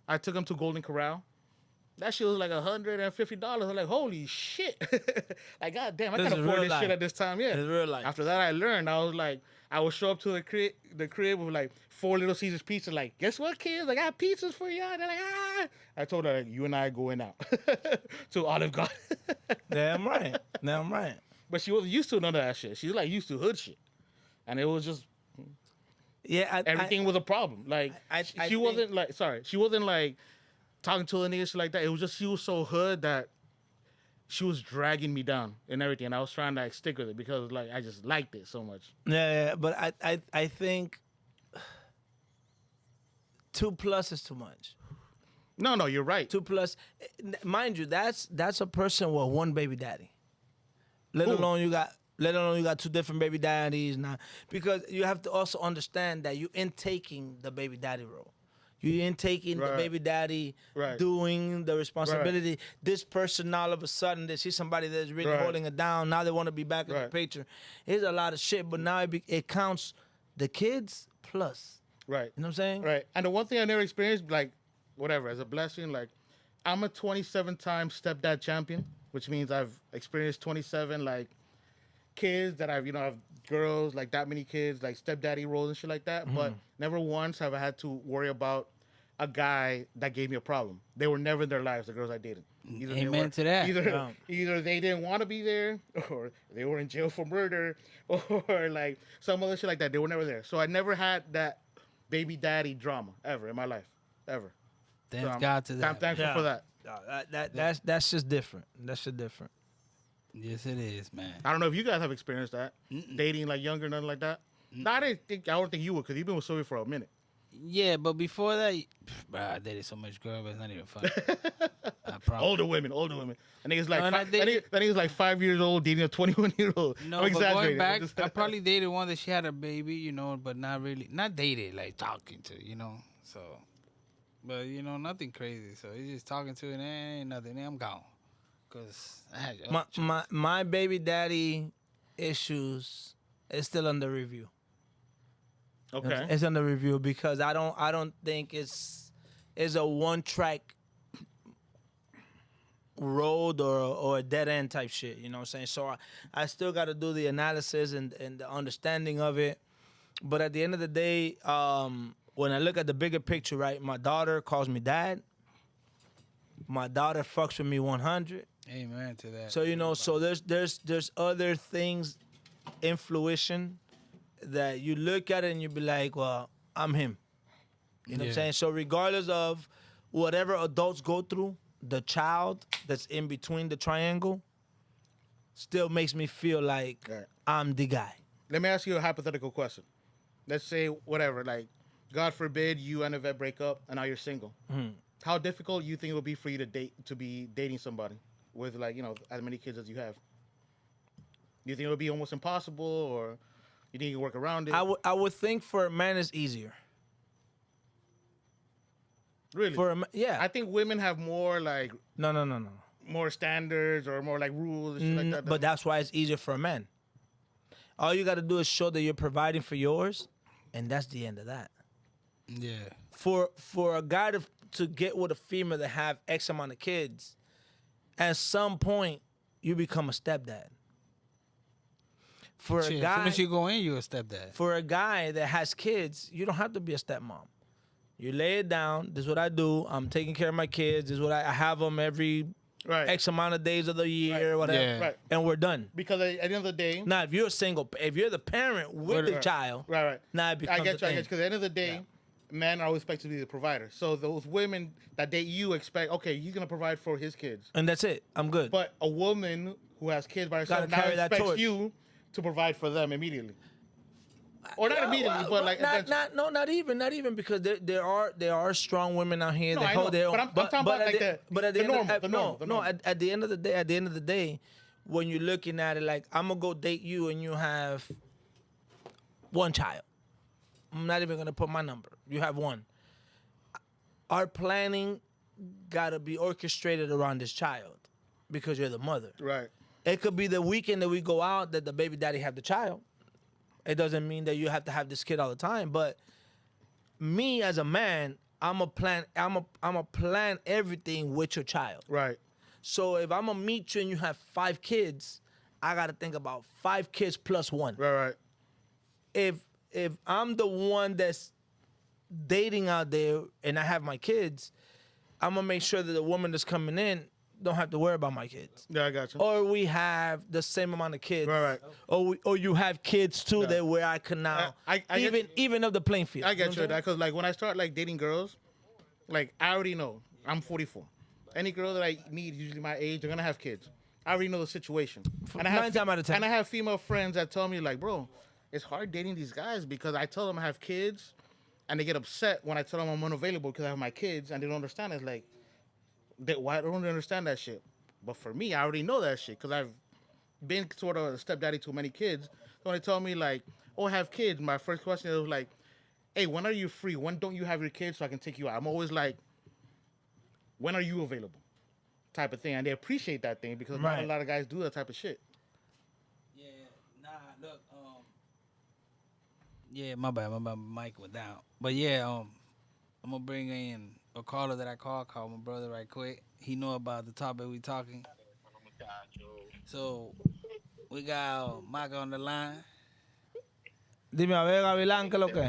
I took them to Golden Corral. That shit was like $150. I'm like, holy shit. Like, goddamn, I This can't is afford real this life. shit at this time. Yeah. It's real life. After that, I learned. I was like, I would show up to the crib with like 4 Little Caesars pizza. Like, guess what, kids? I got pizzas for y'all. They're like, ah. I told her, like, you and I are going out to Olive Garden. Damn right. Damn right. But she wasn't used to none of that shit. She was like used to hood shit. And it was just, Yeah, everything was a problem. Like, I she think- wasn't like, she wasn't like talking to a nigga shit like that. It was just, she was so hood that she was dragging me down and everything. And I was trying to like stick with it because like I just liked it so much. Yeah, but I think 2+ is too much. No, you're right. 2+, mind you, that's a person with 1 baby daddy. Let alone you got 2 different baby daddies now, because you have to also understand that you intaking the baby daddy role. You intaking the Right. baby daddy Right. doing the responsibility. This person all of a sudden they see somebody that's really Right. holding it down. Now they want to be back in the Right. picture. It's a lot of shit, but now it counts the kids plus. Right. You know what I'm saying? Right. And the one thing I never experienced, like, whatever, as a blessing, like, I'm a 27-time stepdad champion, which means I've experienced 27, like, kids that I've have girls, like, that many kids, like, stepdaddy roles and shit like that. Mm-hmm. But never once have I had to worry about a guy that gave me a problem. They were never in their lives, the girls I dated. Either they Amen were- to that. Either they didn't want to be there, or they were in jail for murder, or like some other shit like that. They were never there. So I never had that baby daddy drama ever in my life, ever. Thank So I'm- God to I'm that. thankful for that. That's just different. That's just different. Yes, it is, man. I don't know if you guys have experienced that, dating like younger, nothing like that. No, I don't think you would, because you've been with Sylvia for a minute. Yeah, but before that, bruh, I dated so much girl, but it's not even funny. I promise. Older women. And niggas like No, and I that nigga's like 5 years old dating a 21-year-old. No, I'm but going exaggerating. back, I'm just- I probably dated one that she had a baby, but not really, not dated, like talking to, so, but nothing crazy. So he's just talking to it, and ain't nothing. And I'm gone, cause I had My baby daddy issues is still under review. Okay. It's under review because I don't think it's a one-track road or a dead end type shit. You know what I'm saying? So I still got to do the analysis and the understanding of it. But at the end of the day, when I look at the bigger picture, right? My daughter calls me dad. My daughter fucks with me 100. amen to that. So so there's other things in fruition that you look at it and you be like, well, I'm him. You know what I'm Yeah. saying? So regardless of whatever adults go through, the child that's in between the triangle still makes me feel like Right. I'm the guy. Let me ask you a hypothetical question. Let's say whatever, like, God forbid you and Yvette break up and now you're single. How difficult you think it would be for you to be dating somebody with like as many kids as you have? Do you think it would be almost impossible, or you think you can work around it? I would think for a man it's easier. Really? Yeah. I think women have more like No. more standards or more like rules and shit like that. But that's why it's easier for a man. All you got to do is show that you're providing for yours, and that's the end of that. yeah, For a guy to get with a female that have X amount of kids, at some point you become a stepdad. For shit, a as soon guy, as you go in, you a stepdad. for a guy that has kids, you don't have to be a stepmom. You lay it down. This is what I do. I'm taking care of my kids. This is what I have them every Right. X amount of days of the year, whatever, Yeah. Right. and we're done. Because at the end of the day, Now, if you're single, if you're the parent with the Right. child, right. now it I becomes get a you. thing. Because at the end of the day, men are always expected to be the provider. So those women that date you expect, okay, he's gonna provide for his kids. And that's it. I'm good. But a woman who has kids by herself Gotta now carry that expects torch. you to provide for them immediately. Or not immediately, but like eventually. not even because there are strong women out here No, that I hold know, their own. but I'm talking about, like, at the end normal, of, the no, normal, the no, normal. at the end of the day, when you're looking at it, like I'm gonna go date you and you have one child. I'm not even gonna put my number. You have one. Our planning gotta be orchestrated around this child because you're the mother. Right. It could be the weekend that we go out that the baby daddy have the child. It doesn't mean that you have to have this kid all the time. But me as a man, I'm a plan everything with your child. Right. So if I'm gonna meet you and you have 5 kids, I gotta think about 5 kids plus 1. Right. If I'm the one that's dating out there and I have my kids, I'm gonna make sure that the woman that's coming in don't have to worry about my kids. Yeah, I got you. Or we have the same amount of kids. Right. Or you have kids too that where I can now I get even up the playing field. I get know you what that because like when I start like dating girls, like I already know I'm 44. Any girl that I meet, usually my age, they're gonna have kids. I already know the situation. And I have 9 times out of 10. And I have female friends that tell me like, bro, it's hard dating these guys because I tell them I have kids, and they get upset when I tell them I'm unavailable because I have my kids, and they don't understand. It's like, why don't they understand that shit? But for me, I already know that shit because I've been sort of a stepdaddy to many kids. So when they tell me like, oh, I have kids, my first question is like, hey, when are you free? When don't you have your kids so I can take you out? I'm always like, when are you available? Type of thing. And they appreciate that thing because not Right. a lot of guys do that type of shit. Yeah, nah, look, yeah, my bad, mic went down. But yeah, I'm gonna bring in a caller that I call my brother right quick. He know about the topic we talking. So we got Mike on the line. Dime a ver, Gavilán, ¿qué es lo que?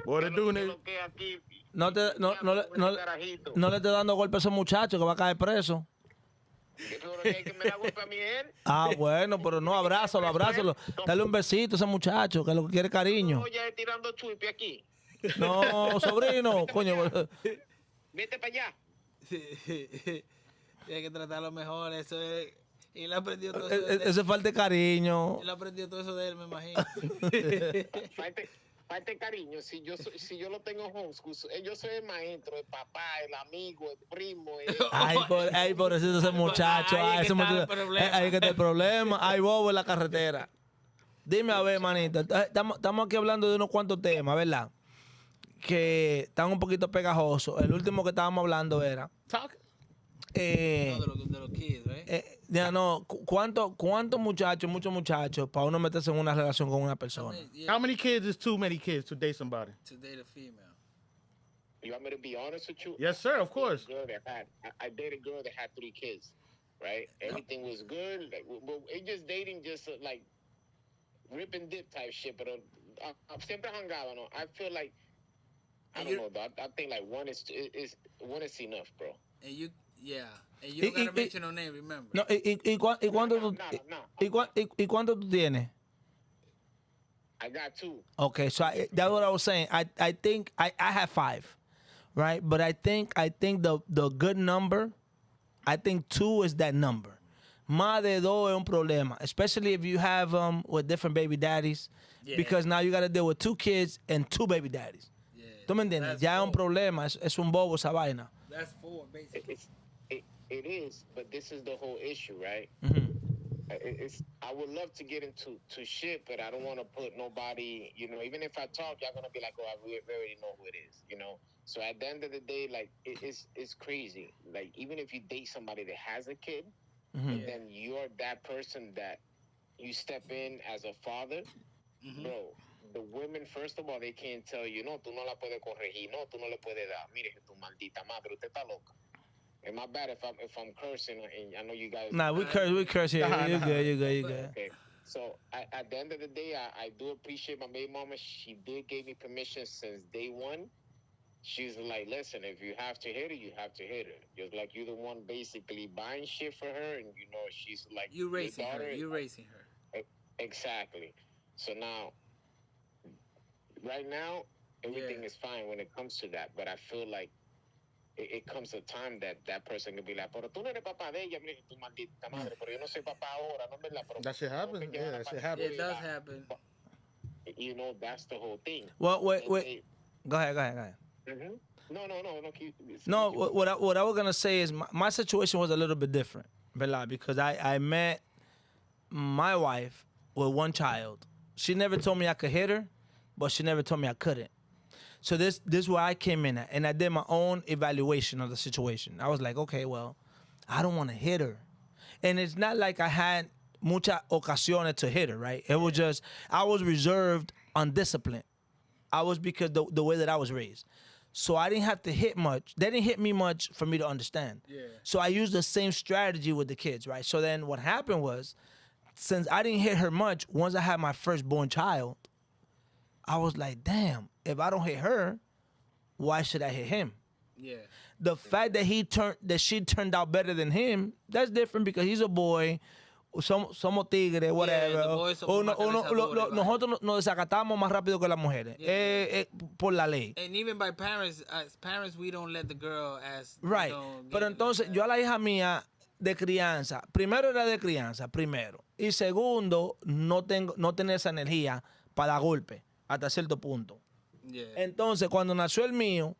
What it do, nigga? No le esté dando golpe a ese muchacho que va a caer preso. Ah, bueno, pero no, abrázalo. Dale un besito a ese muchacho que lo que quiere cariño. Oye, tirando chuipi aquí. No, sobrino, coño. Vete para allá. Tiene que tratarlo mejor, eso es. Y él aprendió todo eso. De Ese falta de cariño. él aprendió todo eso de él, me imagino. Falte cariño. Si yo lo tengo homeschool, yo soy el maestro, el papá, el amigo, el primo. Ay, pobrecito ese muchacho. Ahí es Ese que está el muchacho. problema. Ahí que está el problema. Ay, bobo en la carretera. Dime a ver, manita. Estamos aquí hablando de unos cuantos temas, ¿verdad? Que están un poquito pegajosos. El último que estábamos hablando era. Talk. No, de los kids, right? Ya no, ¿cuántos muchachos, muchos muchachos, para uno meterse en una relación con una persona? Yeah, How many kids is too many kids to date somebody? to date a female. You want me to be honest with you? Yes, sir, of course. I dated a girl that had 3 kids, right? Everything was good. Like, it just dating, just like rip and dip type shit. But siempre hangado, no. I feel like I don't know, though. I think like one is enough, bro. And you, yeah. And you don't gotta mention no name, remember. No, ¿y cuánto tú, No. y cuánto tú tienes? I got 2. Okay, so that's what I was saying. I think I have 5, right? But I think the good number, I think 2 is that number. Más de 2 es un problema, especially if you have with different baby daddies, because now you got to deal with 2 kids and 2 baby daddies. Yeah. ¿Tú me entiendes? That's Ya es un 4. problema, es un bobo esa vaina. That's 4, basically. It is, but this is the whole issue, right? Mhm. I would love to get into shit, but I don't want to put nobody, even if I talk, y'all gonna be like, oh, we already know who it is, So at the end of the day, like, it's crazy. Like, even if you date somebody that has a kid, then you're that person that you step in as a father, bro. The women, first of all, they can't tell you, no, tú no la puedes corregir, no, tú no le puedes dar. Mire, tu maldita madre, usted está loca. And my bad if I'm cursing, and I know you guys. Nah, we curse here. You good. Okay. So at the end of the day, I do appreciate my baby mama. She did give me permission since day one she's like, listen, if you have to hit her, you have to hit her. Just like you're the one basically buying shit for her, and you know she's like You your raising her. daughter. You raising her. Exactly. So now, right now, everything Yeah. is fine when it comes to that. But I feel like it comes a time that that person can be like, pero tú no eres papá de ella, mira, tu maldita madre, pero yo no soy papá ahora, no es verdad, pero That shit tengo que happens. llevar Yeah, la that shit patita happens. It does arriba. happen. You know, that's the whole thing. Well, wait. Okay. Go ahead. Mhm. No. No, what I was gonna say is my situation was a little bit different, ¿verdad? Because I met my wife with one child. She never told me I could hit her, but she never told me I couldn't. So this is where I came in at, and I did my own evaluation of the situation. I was like, okay, well, I don't want to hit her, and it's not like I had muchas ocasiones to hit her, right? It was just I was reserved on discipline. I was because the way that I was raised. So I didn't have to hit much. They didn't hit me much for me to understand. Yeah. So I used the same strategy with the kids, right? So then what happened was, since I didn't hit her much, once I had my firstborn child, I was like, damn, if I don't hit her, why should I hit him? Yeah. The fact that she turned out better than him, that's different because he's a boy. Somos tigres, whatever. the boys son O más cabezadores, nosotros nos desacatamos más rápido que las mujeres. Por la ley. And even by parents, as parents, we don't let the girl as Right. you know, Pero get- entonces, yo a la hija mía de crianza, primero era de crianza, primero. Y segundo, no tenía esa energía para dar golpe, hasta cierto punto. Yeah. Entonces, cuando nació el mío,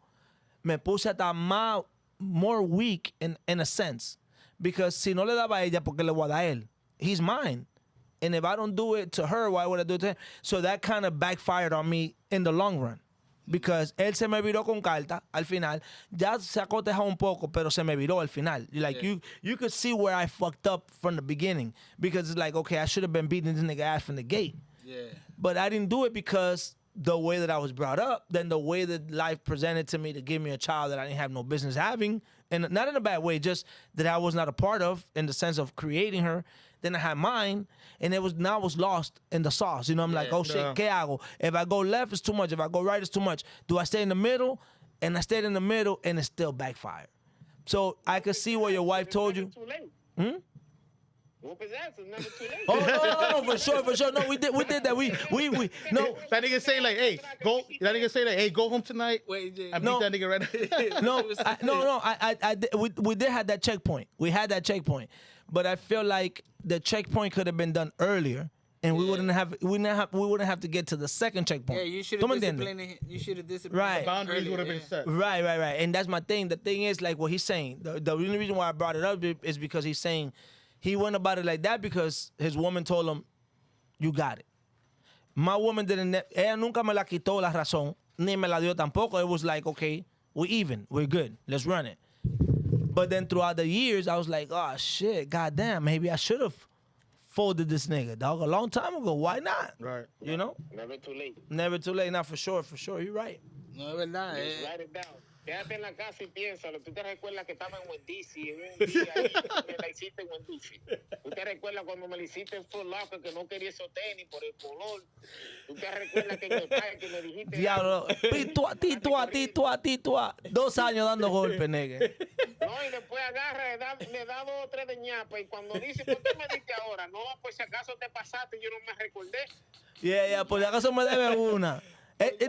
me puse hasta más, more weak in a sense. Because si no le daba a ella, ¿por qué le voy a dar a él? He's mine. And if I don't do it to her, why would I do it to him? So that kind of backfired on me in the long run. Because él se me viró con carta al final. Ya se acotejó un poco, pero se me viró al final. Like, Yeah. you could see where I fucked up from the beginning. Because it's like, okay, I should have been beating this nigga ass from the gate. Yeah. But I didn't do it because the way that I was brought up, then the way that life presented to me to give me a child that I didn't have no business having, and not in a bad way, just that I was not a part of in the sense of creating her. Then I had mine, and I was lost in the sauce. You know, I'm like, oh shit, Yeah. ¿qué hago? If I go left, it's too much. If I go right, it's too much. Do I stay in the middle? And I stayed in the middle, and it still backfired. So I could see what your wife told you. Too late. Whoop his ass. It's never too late. Oh, no, for sure. No, we did that. We no. That nigga say like, hey, go. That nigga say like, hey, go home tonight. Wait, Jay. I beat No. that nigga right now. No, we did have that checkpoint. We had that checkpoint, but I feel like the checkpoint could have been done earlier, and we wouldn't have to get to the second checkpoint. Yeah, you should ¿Tú have me entiendes? disciplined. You should have disciplined. Right. him Boundaries earlier, would have been yeah. set. Right, and that's my thing. The thing is, like what he's saying. The only reason why I brought it up is because he's saying he went about it like that because his woman told him, "You got it." My woman didn't. Ella nunca me la quitó la razón, ni me la dio tampoco. It was like, okay, we're even, we're good, let's run it. But then throughout the years, I was like, oh shit, goddamn, maybe I should have folded this nigga, dog, a long time ago. Why not? Right. You know, Never too late. never too late. Not for sure. You're right. No, es verdad. Just write it down. Quédate en la casa y piénsalo. ¿Tú te recuerdas que estaba en Wendy's en un día ahí me la hiciste en Wendy's? ¿Tú te recuerdas cuando me la hiciste en Foot Locker que no quería esos tenis por el color? ¿Tú te recuerdas que en el parque me dijiste... Diablo, titua. 2 años dando golpes, nigga. No, y después agarra, le da 2 o 3 de ñapa y cuando dice, ¿por qué me diste ahora? No, pues si acaso te pasaste, yo no me recordé. Yeah, por si acaso me debe una.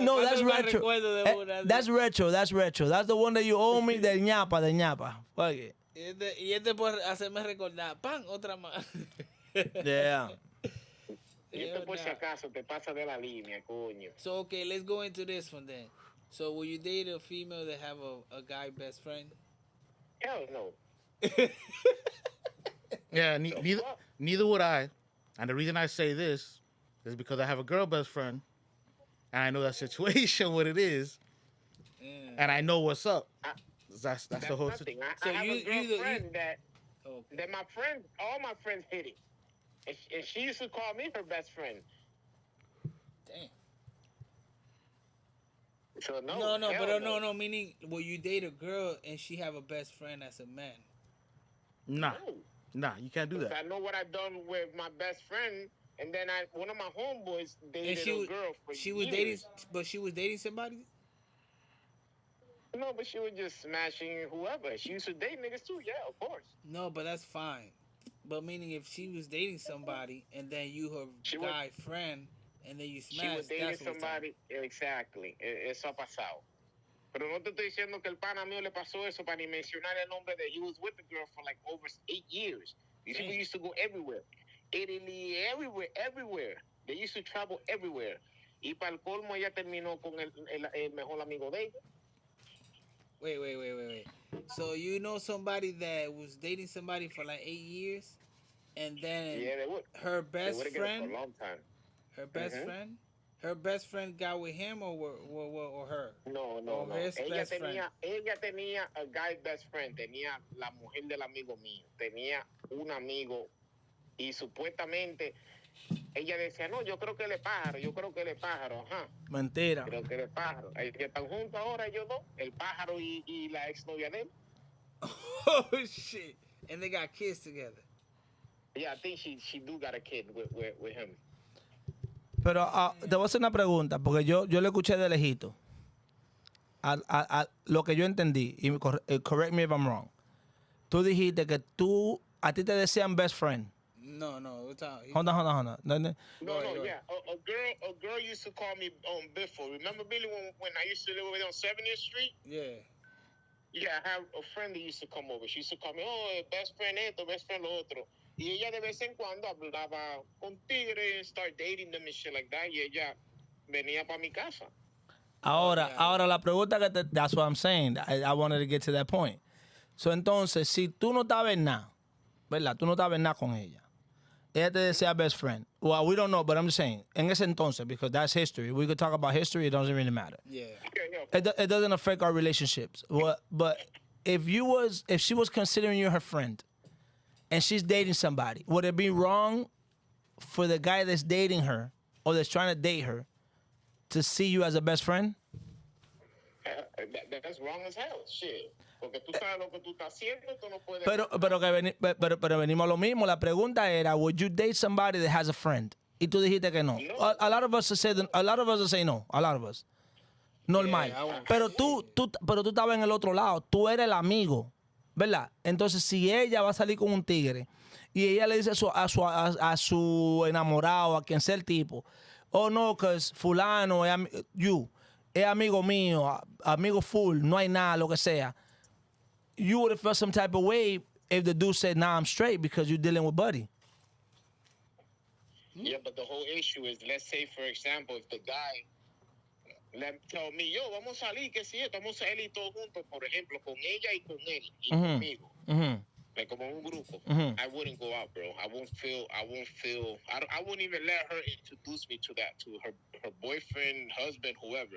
No, that's ¿Cuándo me retro. recuerdo de una? That's retro. That's the one that you owe me del ñapa. Fuck it. Y este por hacerme recordar. ¡Pam! Otra más. Yeah. Y esto por si acaso te pasa de la línea, coño. So, okay, let's go into this one then. So, will you date a female that have a guy best friend? Hell no. Yeah, neither would I. And the reason I say this is because I have a girl best friend, and I know that situation, what it is, and I know what's up. That's the whole nothing. situation. I have a girlfriend that Okay. my friends, all my friends hit it. And she used to call me her best friend. Damn. So no. No, hell but no, meaning, will you date a girl and she have a best friend as a man? Nah, you can't do Because that. I know what I've done with my best friend, and then one of my homeboys And dated a girl for she was years. dating, but she was dating somebody? No, but she was just smashing whoever. She used to date niggas too. Yeah, of course. No, but that's fine. But meaning if she was dating somebody and then you her She was guy friend and then you she was smash, dating that's what we're talking. somebody. Exactly. Eso ha pasado. Pero no te estoy diciendo que el pana mío le pasó eso para ni mencionar el nombre that he was with the girl for like over 8 years. These people used to go everywhere. Italy, everywhere, everywhere. They used to travel everywhere. Y para el colmo ella terminó con el mejor amigo de ella. Wait. So you know somebody that was dating somebody for like 8 years, and then Yeah, they would. her They best would have got it for friend, a long time. Mhm. her best friend got with him or her. No, Or his best friend. Ella tenía a guy best friend, tenía la mujer del amigo mío, tenía un amigo y supuestamente ella decía, no, yo creo que él es pájaro, yo creo que él es pájaro, ajá, Mentira. creo que él es pájaro. Que están juntos ahora ellos dos, el pájaro y la exnovia de él. Oh shit! And they got kids together. Yeah, I think she do got a kid with him. Pero te voy a hacer una pregunta, porque yo le escuché de lejito. A lo que yo entendí, y correct me if I'm wrong. Tú dijiste que a ti te decían best friend. No, what's up? Hold on. No, yeah. A girl used to call me Biffle. Remember, Billy, when I used to live over there on 70th Street? Yeah. Yeah, I have a friend that used to come over. She used to call me, oh, best friend esto, best friend lo otro. Y ella de vez en cuando hablaba con tigre and start dating them and shit like that. Y ella venía para mi casa. Ahora la pregunta that's what I'm saying. I wanted to get to that point. So, entonces, si tú no estabas en nada, ¿verdad? Tú no estabas en nada con ella. Ella te decía best friend. Well, we don't know, but I'm just saying, en ese entonces, because that's history. We could talk about history, it doesn't really matter. Yeah. It doesn't affect our relationships. But if she was considering you her friend and she's dating somebody, would it be wrong for the guy that's dating her or that's trying to date her to see you as a best friend? That's wrong as hell. Shit. Porque tú sabes lo que tú estás haciendo, tú no puedes. Pero venimos a lo mismo. La pregunta era, would you date somebody that has a friend? Y tú dijiste que no. A lot of us say no. A lot of us. Normal. Yeah, pero tú estabas en el otro lado. Tú eres el amigo, ¿verdad? Entonces, si ella va a salir con un tigre y ella le dice a su enamorado, a quien sea el tipo, oh no, que fulano es amigo mío, amigo full, no hay nada, lo que sea. You would have felt some type of way if the dude said, nah, I'm straight because you're dealing with Buddy. Yeah, but the whole issue is, let's say, for example, if the guy tell me, yo, vamos a salir, que si esto, vamos a salir todos juntos, por ejemplo, con ella y con él, y conmigo. Like, como un grupo. I wouldn't go out, bro. I won't feel, I wouldn't even let her introduce me to her boyfriend, husband, whoever.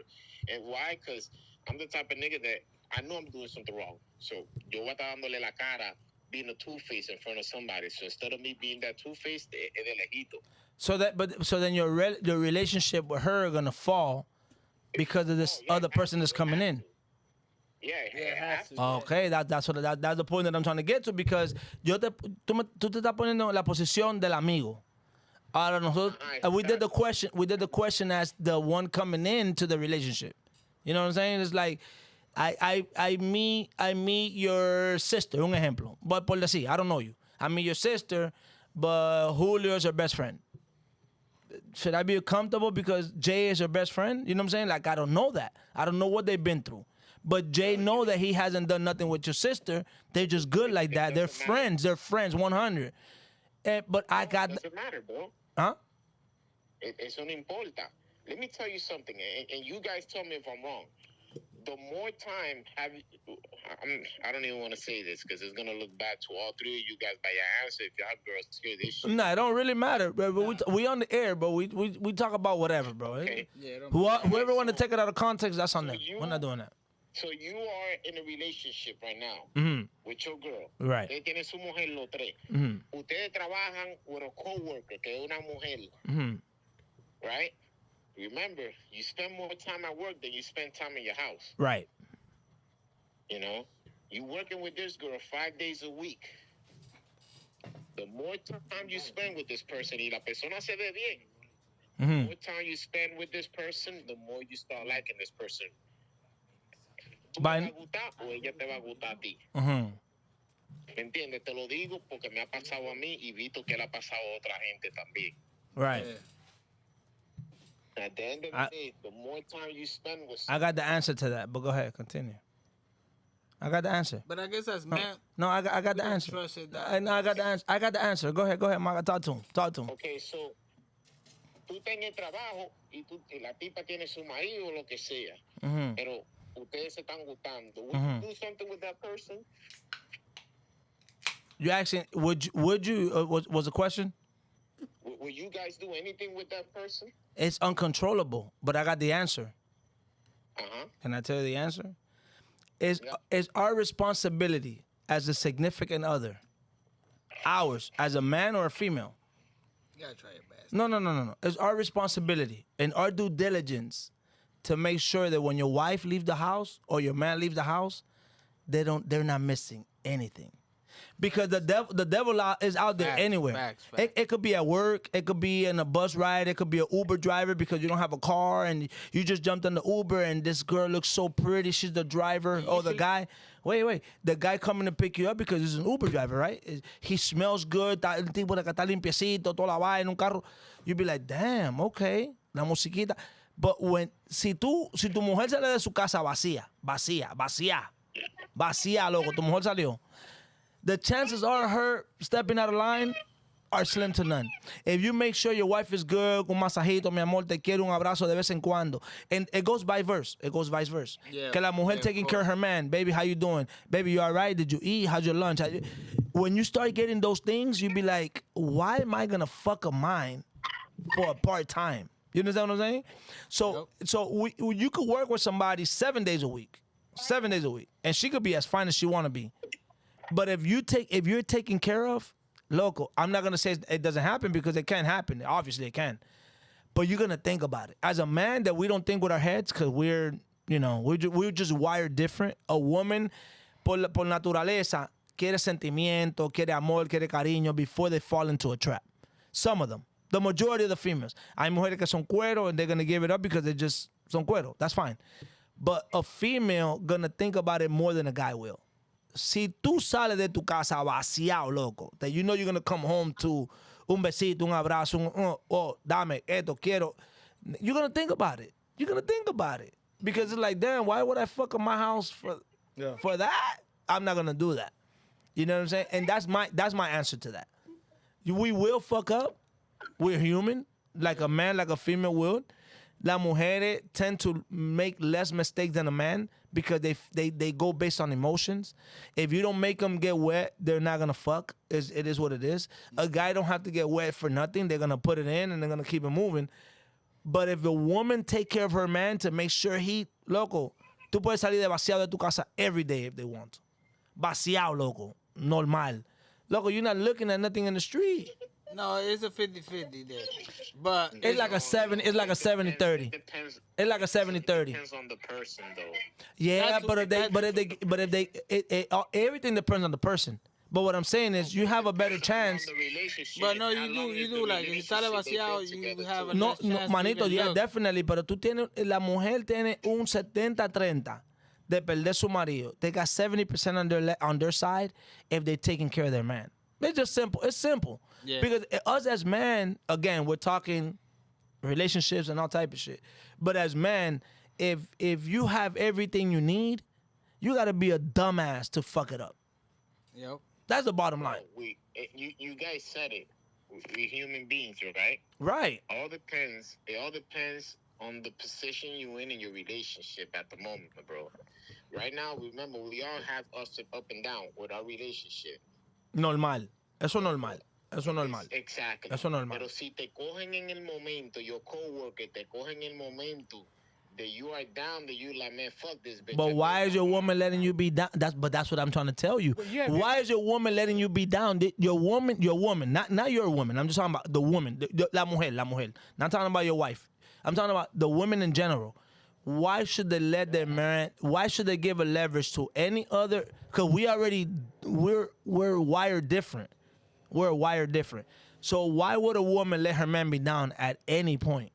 And why? Because I'm the type of nigga that I know I'm doing something wrong. So, yo voy a estar dándole la cara being a two-face in front of somebody. So, instead of me being that two-face, es de lejito. So then your relationship with her are gonna fall because of this other person that's coming in. Yeah, it has to. Okay, that's the point that I'm trying to get to, because tú te estás poniendo en la posición del amigo. Ahora nosotros, we did the question as the one coming into the relationship. You know what I'm saying? It's like I meet your sister, un ejemplo. But por decir, I don't know you. I meet your sister, but Julio is her best friend. Should I be comfortable because Jay is her best friend? You know what I'm saying? Like, I don't know that. I don't know what they've been through. But Jay know that he hasn't done nothing with your sister. They're just good like that. They're friends. They're friends, 100. But I got... It doesn't matter, bro. Huh? Eso no importa. Let me tell you something, and you guys tell me if I'm wrong. The more time I don't even want to say this because it's gonna look bad to all three of you guys by your answer if y'all girls hear this shit. Nah, it don't really matter, bro. We on the air, bro. We talk about whatever, bro. Okay. Yeah, Whoever want to take it out of context, that's on them. We're not doing that. So you are in a relationship right now with your girl. Right. Ustedes tienen su mujer los tres. Ustedes trabajan with a coworker que es una mujer. Right? Remember, you spend more time at work than you spend time in your house. Right. You know? You working with this girl 5 days a week. The more time you spend with this person, y la persona se ve bien. The more time you spend with this person, the more you start liking this person. tú me By- vas a gustar o ella te va a gustar a ti. Mhm. ¿Me entiendes? Te lo digo porque me ha pasado a mí y visto que le ha pasado a otra gente también. Right. At the end of the day, the more time you spend with I got the answer to that, but go ahead, continue. I got the answer. But I guess as men, No, I got the don't answer. trust it that I got the answer. I got the answer. Go ahead, Maga. Talk to him. okay, so tú estás en el trabajo y la tipa tiene su marido o lo que sea, Mhm. pero ustedes se están gustando. Would Mhm. you do something with that person? You asking? Would you? Was the question? Will you guys do anything with that person? It's uncontrollable, but I got the answer. Uh-huh. Can I tell you the answer? It's Yeah. it's our responsibility as a significant other, ours as a man or a female. you gotta try your best. No. It's our responsibility and our due diligence to make sure that when your wife leaves the house or your man leaves the house, they're not missing anything. Because the devil is out there Facts, anywhere. facts. It could be at work, it could be in a bus ride, it could be an Uber driver because you don't have a car and you just jumped on the Uber and this girl looks so pretty, she's the driver. Oh, the guy, wait, the guy coming to pick you up because he's an Uber driver, right? He smells good, el tipo de que está limpiecito, toda la vaina en un carro. You'd be like, damn, okay, la musiquita. But si tu mujer sale de su casa vacía, loco, tu mujer salió, the chances are her stepping out of line are slim to none. If you make sure your wife is good, un masajito, mi amor, te quiero, un abrazo de vez en cuando. And it goes vice versa. Yeah, Que la mujer yeah, taking of care of her man. Baby, how you doing? Baby, you all right? Did you eat? How's your lunch? When you start getting those things, you be like, why am I going to fuck a mine for a part-time? You understand what I'm saying? So you could work with somebody 7 days a week. 7 days a week. And she could be as fine as she want to be. But if you're taken care of, loco, I'm not gonna say it doesn't happen because it can happen. Obviously, it can. But you're gonna think about it. As a man, that we don't think with our heads because we're just wired different. A woman, por naturaleza, quiere sentimiento, quiere amor, quiere cariño before they fall into a trap. Some of them. The majority of the females. Hay mujeres que son cuero and they're gonna give it up because they just son cuero. That's fine. But a female gonna think about it more than a guy will. Si tú sales de tu casa vaciado, loco, that you know you're gonna come home to un besito, un abrazo, dame esto, quiero, you're gonna think about it. Because it's like, damn, why would I fuck up my house for that? I'm not gonna do that. You know what I'm saying? And that's my answer to that. We will fuck up. We're human, like a man, like a female will. Las mujeres tend to make less mistakes than a man because they go based on emotions. If you don't make them get wet, they're not gonna fuck. It is what it is. A guy don't have to get wet for nothing. They're gonna put it in and they're gonna keep it moving. But if a woman take care of her man to make sure loco, tú puedes salir de vaciado de tu casa every day if they want. Vaciado, loco, normal. Loco, you're not looking at nothing in the street. No, it's a 50-50 there. But It's like a 70. It's like a 70-30. It depends. It's like a 70-30. Depends on the person, though. Yeah, That's but everything depends on the person. But what I'm saying is, you have a better chance. On the relationship, But no, how long you is do the like if you sale relationship they vaciado, built you together have a too? No, less chance to manito, even yeah, look. definitely. Pero tú tienes, la mujer tiene un 70-30 de perder su marido. They got 70% on their side if they're taking care of their man. It's just simple. It's simple. Yeah. Because us as men, again, we're talking relationships and all type of shit. But as men, if you have everything you need, you got to be a dumbass to fuck it up. Yep. That's the bottom line. You guys said it. We're human beings, right? Right. It all depends on the position you're in your relationship at the moment, bro. Right now, remember, we all have up and down with our relationship. Normal. Eso normal. Exactly. Eso normal. Pero si te cogen en el momento, your coworker te cogen en el momento that you are down, that you like, man, fuck this bitch. But why is your woman letting you be down? That's what I'm trying to tell you. Why is your woman letting you be down? Your woman, not your woman. I'm just talking about the woman, la mujer. Not talking about your wife. I'm talking about the women in general. Why should they let their man? Why should they give a leverage to any other? Because we're wired different. We're wired different. So why would a woman let her man be down at any point?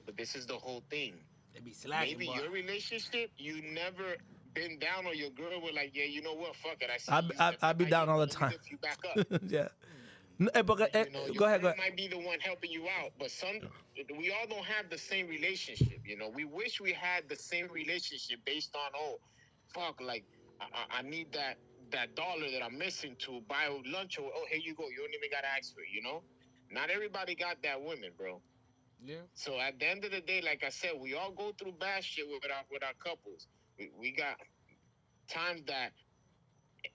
But this is the whole thing. They be slacking, Maybe boy. your relationship, you never been down on your girl with like, yeah, you know what, fuck it. I see I you I stepping be back down in, all the let me time. lift you back up. Yeah. Porque, You know, your go ahead, go girl ahead. might be the one helping you out, but we all don't have the same relationship. You know, we wish we had the same relationship based on, oh, fuck, like I need that dollar that I'm missing to buy lunch, or oh, here you go, you don't even gotta ask for it. You know, not everybody got that woman, bro. Yeah. So at the end of the day, like I said, we all go through bad shit with our couples. We got times that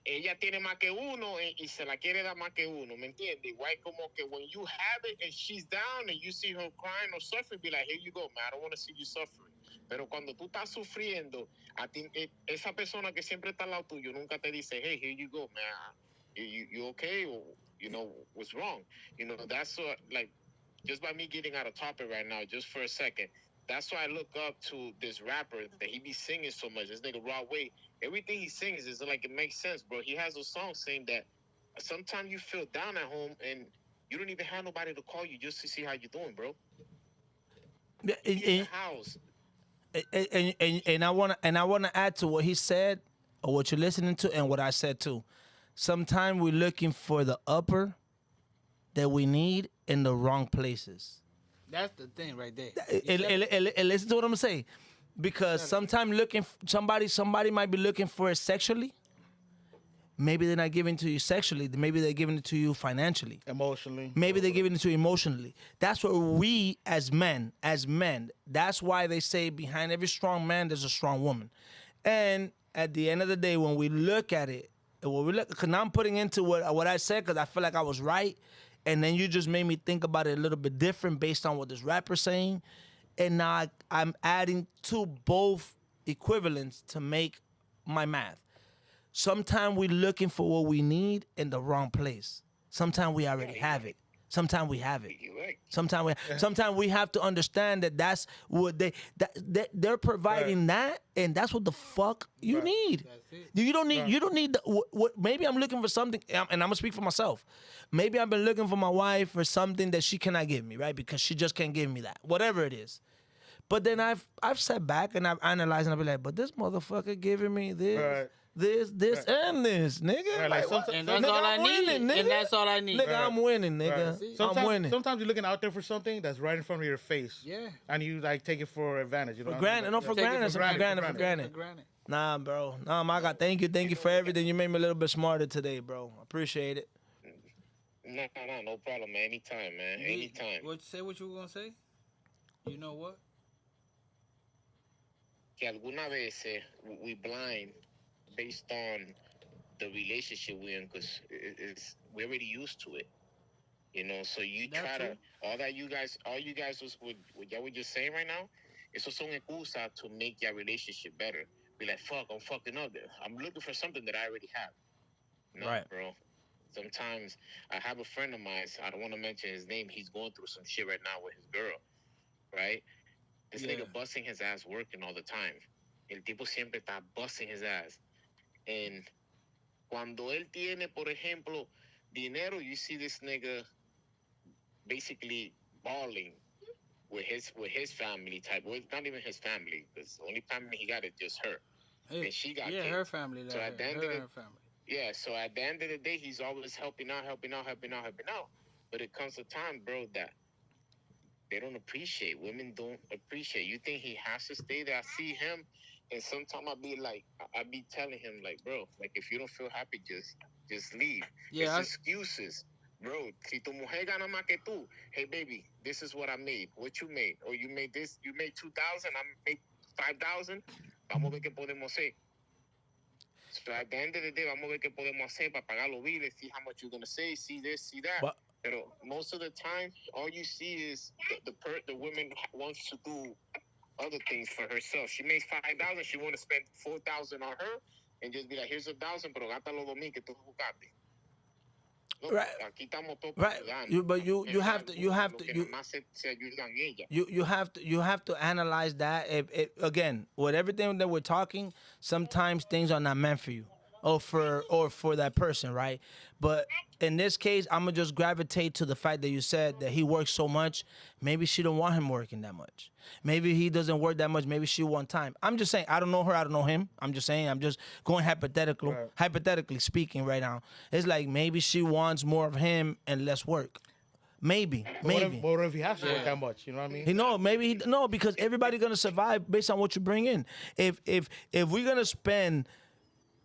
ella tiene más que uno y se la quiere dar más que uno, ¿me entiendes? Igual como que when you have it and she's down and you see her crying or suffering, be like, here you go, man, I don't want to see you suffering. Pero cuando tú estás sufriendo, a ti, esa persona que siempre está al lado tuyo nunca te dice, hey, here you go, man, you okay? Or, you know, what's wrong? You know, that's what, like, just by me getting out of topic right now, just for a second, that's why I look up to this rapper that he be singing so much. This nigga Raw Way, everything he sings is like it makes sense, bro. He has a song saying that sometimes you feel down at home and you don't even have nobody to call you just to see how you're doing, bro. Yeah, In the house. and I wanna add to what he said, or what you're listening to, and what I said too. Sometimes we're looking for the upper that we need in the wrong places. That's the thing right there. And listen to what I'm saying, because sometimes somebody might be looking for it sexually. Maybe they're not giving it to you sexually. Maybe they're giving it to you financially. Emotionally. Maybe they're giving it to you emotionally. That's what we as men, that's why they say behind every strong man, there's a strong woman. And at the end of the day, when we look at it, because now I'm putting into what I said, because I feel like I was right. And then you just made me think about it a little bit different based on what this rapper's saying. And now I'm adding to both equivalents to make my math. Sometimes we're looking for what we need in the wrong place. Sometimes we already have it. Sometimes we have it. You're right. Sometimes we have to understand that that's what they're providing that, and that's what the fuck you need. You don't need. You don't need. What? Maybe I'm looking for something, and I'm gonna speak for myself. Maybe I've been looking for my wife for something that she cannot give me, right? Because she just can't give me that, whatever it is. But then I've sat back and I've analyzed and I've been like, but this motherfucker giving me this. Right. This, and this, nigga. Right, like sometimes- And that's Nigga, all I I'm need. winning, nigga. And that's all I need. Nigga, I'm winning, nigga. Right. I'm Sometimes, winning. sometimes you're looking out there for something that's right in front of your face. Yeah. And you like take it for advantage. You know For what granted, I no, mean? for Take it granted, for for granted, for granted. granted. For granted. Nah, bro. Nah, my God, thank you for everything. You made me a little bit smarter today, bro. Appreciate it. No problem, man. Anytime, man. Anytime. Say what you were gonna say? You know what? Que alguna vez we blind based on the relationship we're in, because we're already used to it. You know, so you That try too. to all you guys was what y'all were just saying right now. Esos son excusas to make your relationship better. Be like, fuck, I'm fucking up there. I'm looking for something that I already have. No, Right. bro. Sometimes I have a friend of mine. I don't want to mention his name. He's going through some shit right now with his girl. Right? This Yeah. nigga busting his ass working all the time. El tipo siempre está busting his ass. And cuando él tiene, por ejemplo, dinero, you see this nigga basically balling with his family type. Well, it's not even his family, because the only family he got is just her. And she got yeah, kids. her family. Like So at the end of her the- and family. Yeah, so at the end of the day, he's always helping out. But it comes a time, bro, that they don't appreciate. Women don't appreciate. You think he has to stay there? I see him, and sometimes I be telling him, like, bro, like, if you don't feel happy, just leave. Yeah, It's excuses. Bro, si tu mujer gana más que tú, hey, baby, this is what I made. What you made? Or you made this, you made 2,000, I made 5,000. Vamos a ver qué podemos hacer. So at the end of the day, vamos a ver qué podemos hacer para pagar los biles, see how much you're going to say, see this, see that. But- Pero most of the time, all you see is the woman wants to do other things for herself. She makes 5,000, she want to spend 4,000 on her, and just be like, here's 1,000, pero gátalo 2,000 que tú buscaste. No, Right. aquí estamos todos Right. ayudando. You have to Lo que nada más se ayudan ella. you have to analyze that. Again, with everything that we're talking, sometimes things are not meant for you. or for that person, right? But in this case, I'm gonna just gravitate to the fact that you said that he works so much. Maybe she don't want him working that much. Maybe he doesn't work that much. Maybe she want time. I'm just saying. I don't know her. I don't know him. I'm just saying. I'm just going hypothetically speaking right now. It's like maybe she wants more of him and less work. Maybe. But what if he has to work that much? You know what I mean? No, because everybody's gonna survive based on what you bring in. If we're gonna spend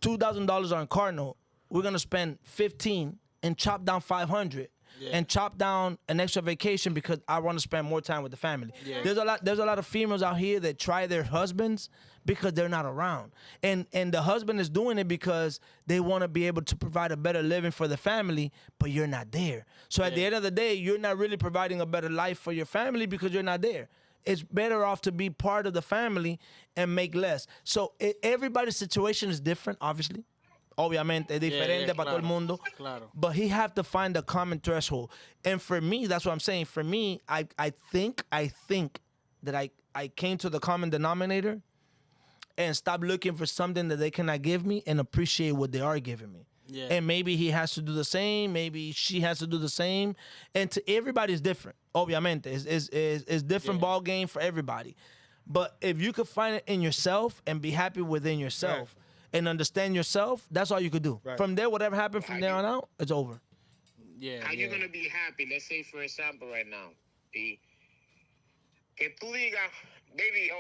$2,000 on Cardinal, we're gonna spend 15 and chop down 500 and chop down an extra vacation because I want to spend more time with the family. Yeah. There's a lot of females out here that try their husbands because they're not around. And the husband is doing it because they want to be able to provide a better living for the family, but you're not there. So at the end of the day, you're not really providing a better life for your family because you're not there. It's better off to be part of the family and make less. So everybody's situation is different, obviously. Obviamente, es diferente para todo el mundo. Claro. But he have to find a common threshold. And for me, that's what I'm saying. For me, I think that I came to the common denominator and stop looking for something that they cannot give me and appreciate what they are giving me. Yeah. And maybe he has to do the same. Maybe she has to do the same. And to everybody's different. Obviamente, it's different ball game for everybody. But if you could find it in yourself and be happy within yourself and understand yourself, that's all you could do. Right. From there, whatever happened from there on out, it's over. Yeah. How you gonna be happy? Let's say, for example, right now, P, que tú digas, baby,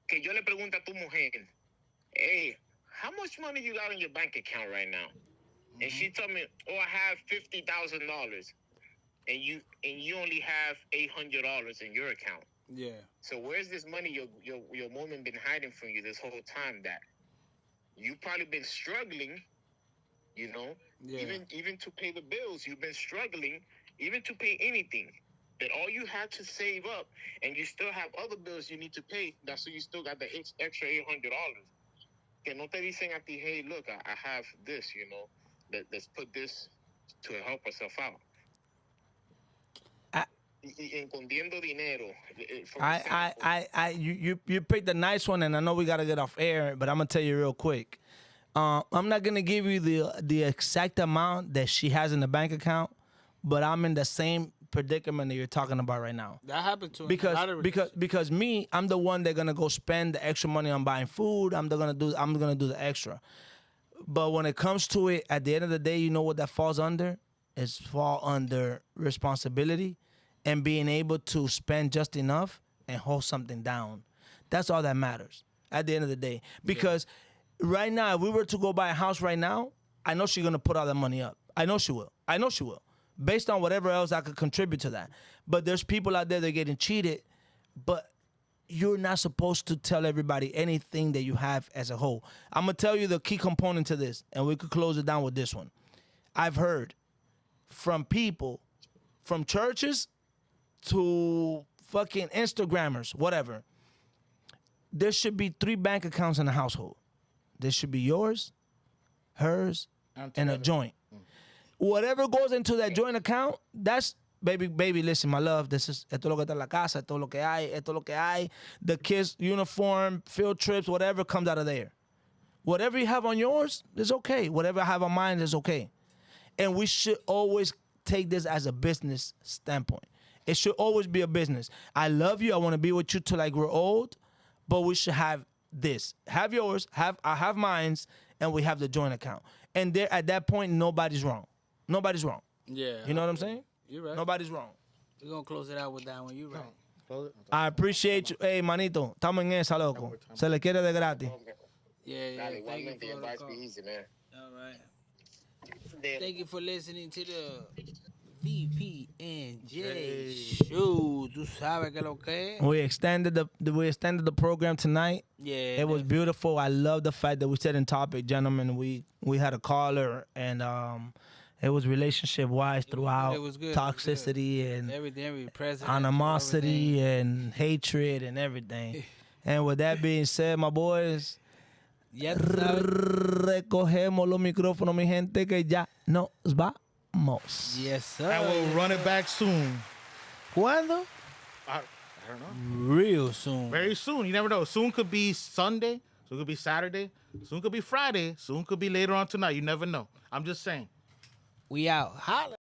que yo le pregunte a tu mujer, hey, how much money you got in your bank account right now? And she told me, oh, I have $50,000, and you only have $800 in your account. Yeah. So where's this money your woman been hiding from you this whole time? That you probably been struggling, you know, even to pay the bills. You've been struggling, even to pay anything. That all you had to save up, and you still have other bills you need to pay. That's why you still got the extra $800. Que no te dicen a ti, hey, look, I have this, you know. Let's put this to help ourselves out. Escondiendo dinero. You picked a nice one, and I know we gotta get off air, but I'm gonna tell you real quick. I'm not gonna give you the exact amount that she has in the bank account, but I'm in the same predicament that you're talking about right now. That happened to a lot of because me, I'm the one that's gonna go spend the extra money on buying food. I'm gonna do the extra. But when it comes to it, at the end of the day, you know what that falls under? It's fall under responsibility and being able to spend just enough and hold something down. That's all that matters at the end of the day. Because right now, if we were to go buy a house right now, I know she's gonna put all that money up. I know she will. Based on whatever else I could contribute to that. But there's people out there that are getting cheated, but you're not supposed to tell everybody anything that you have as a whole. I'm gonna tell you the key component to this, and we could close it down with this one. I've heard from people, from churches to fucking Instagrammers, whatever. There should be 3 bank accounts in the household. There should be yours, hers, and a joint. Whatever goes into that joint account, that's baby, listen, my love, this is esto lo que está en la casa, esto lo que hay, the kids' uniform, field trips, whatever comes out of there. Whatever you have on yours is okay. Whatever I have on mine is okay. And we should always take this as a business standpoint. It should always be a business. I love you. I want to be with you till I grow old, but we should have this. Have yours, I have mine's, and we have the joint account. And there, at that point, nobody's wrong. Nobody's wrong. Yeah. You know what I'm saying? You're right. Nobody's wrong. We're going to close it out with that one. You're right. I appreciate you. Hey, manito, estamos en esa, loco. Se le quiere de gratis. Yeah. Dale, Thank you igualmente, for your the advice call. be easy, man. All right. Yeah. Thank you for listening to the VPNJ show. Tú sabes que lo que es. We extended the program tonight. Yeah. It was beautiful. I love the fact that we set in topic, gentlemen. We had a caller, and it was relationship wise throughout. It was good. Toxicity and Every president. animosity and hatred and everything. And with that being said, my boys, Ya tú sabes. recogemos los micrófonos, mi gente, que ya nos vamos. Yes, sir. And we'll run it back soon. ¿Cuándo? I don't know. Real soon. Very soon. You never know. Soon could be Sunday. Soon could be Saturday. Soon could be Friday. Soon could be later on tonight. You never know. I'm just saying. We out. Holla.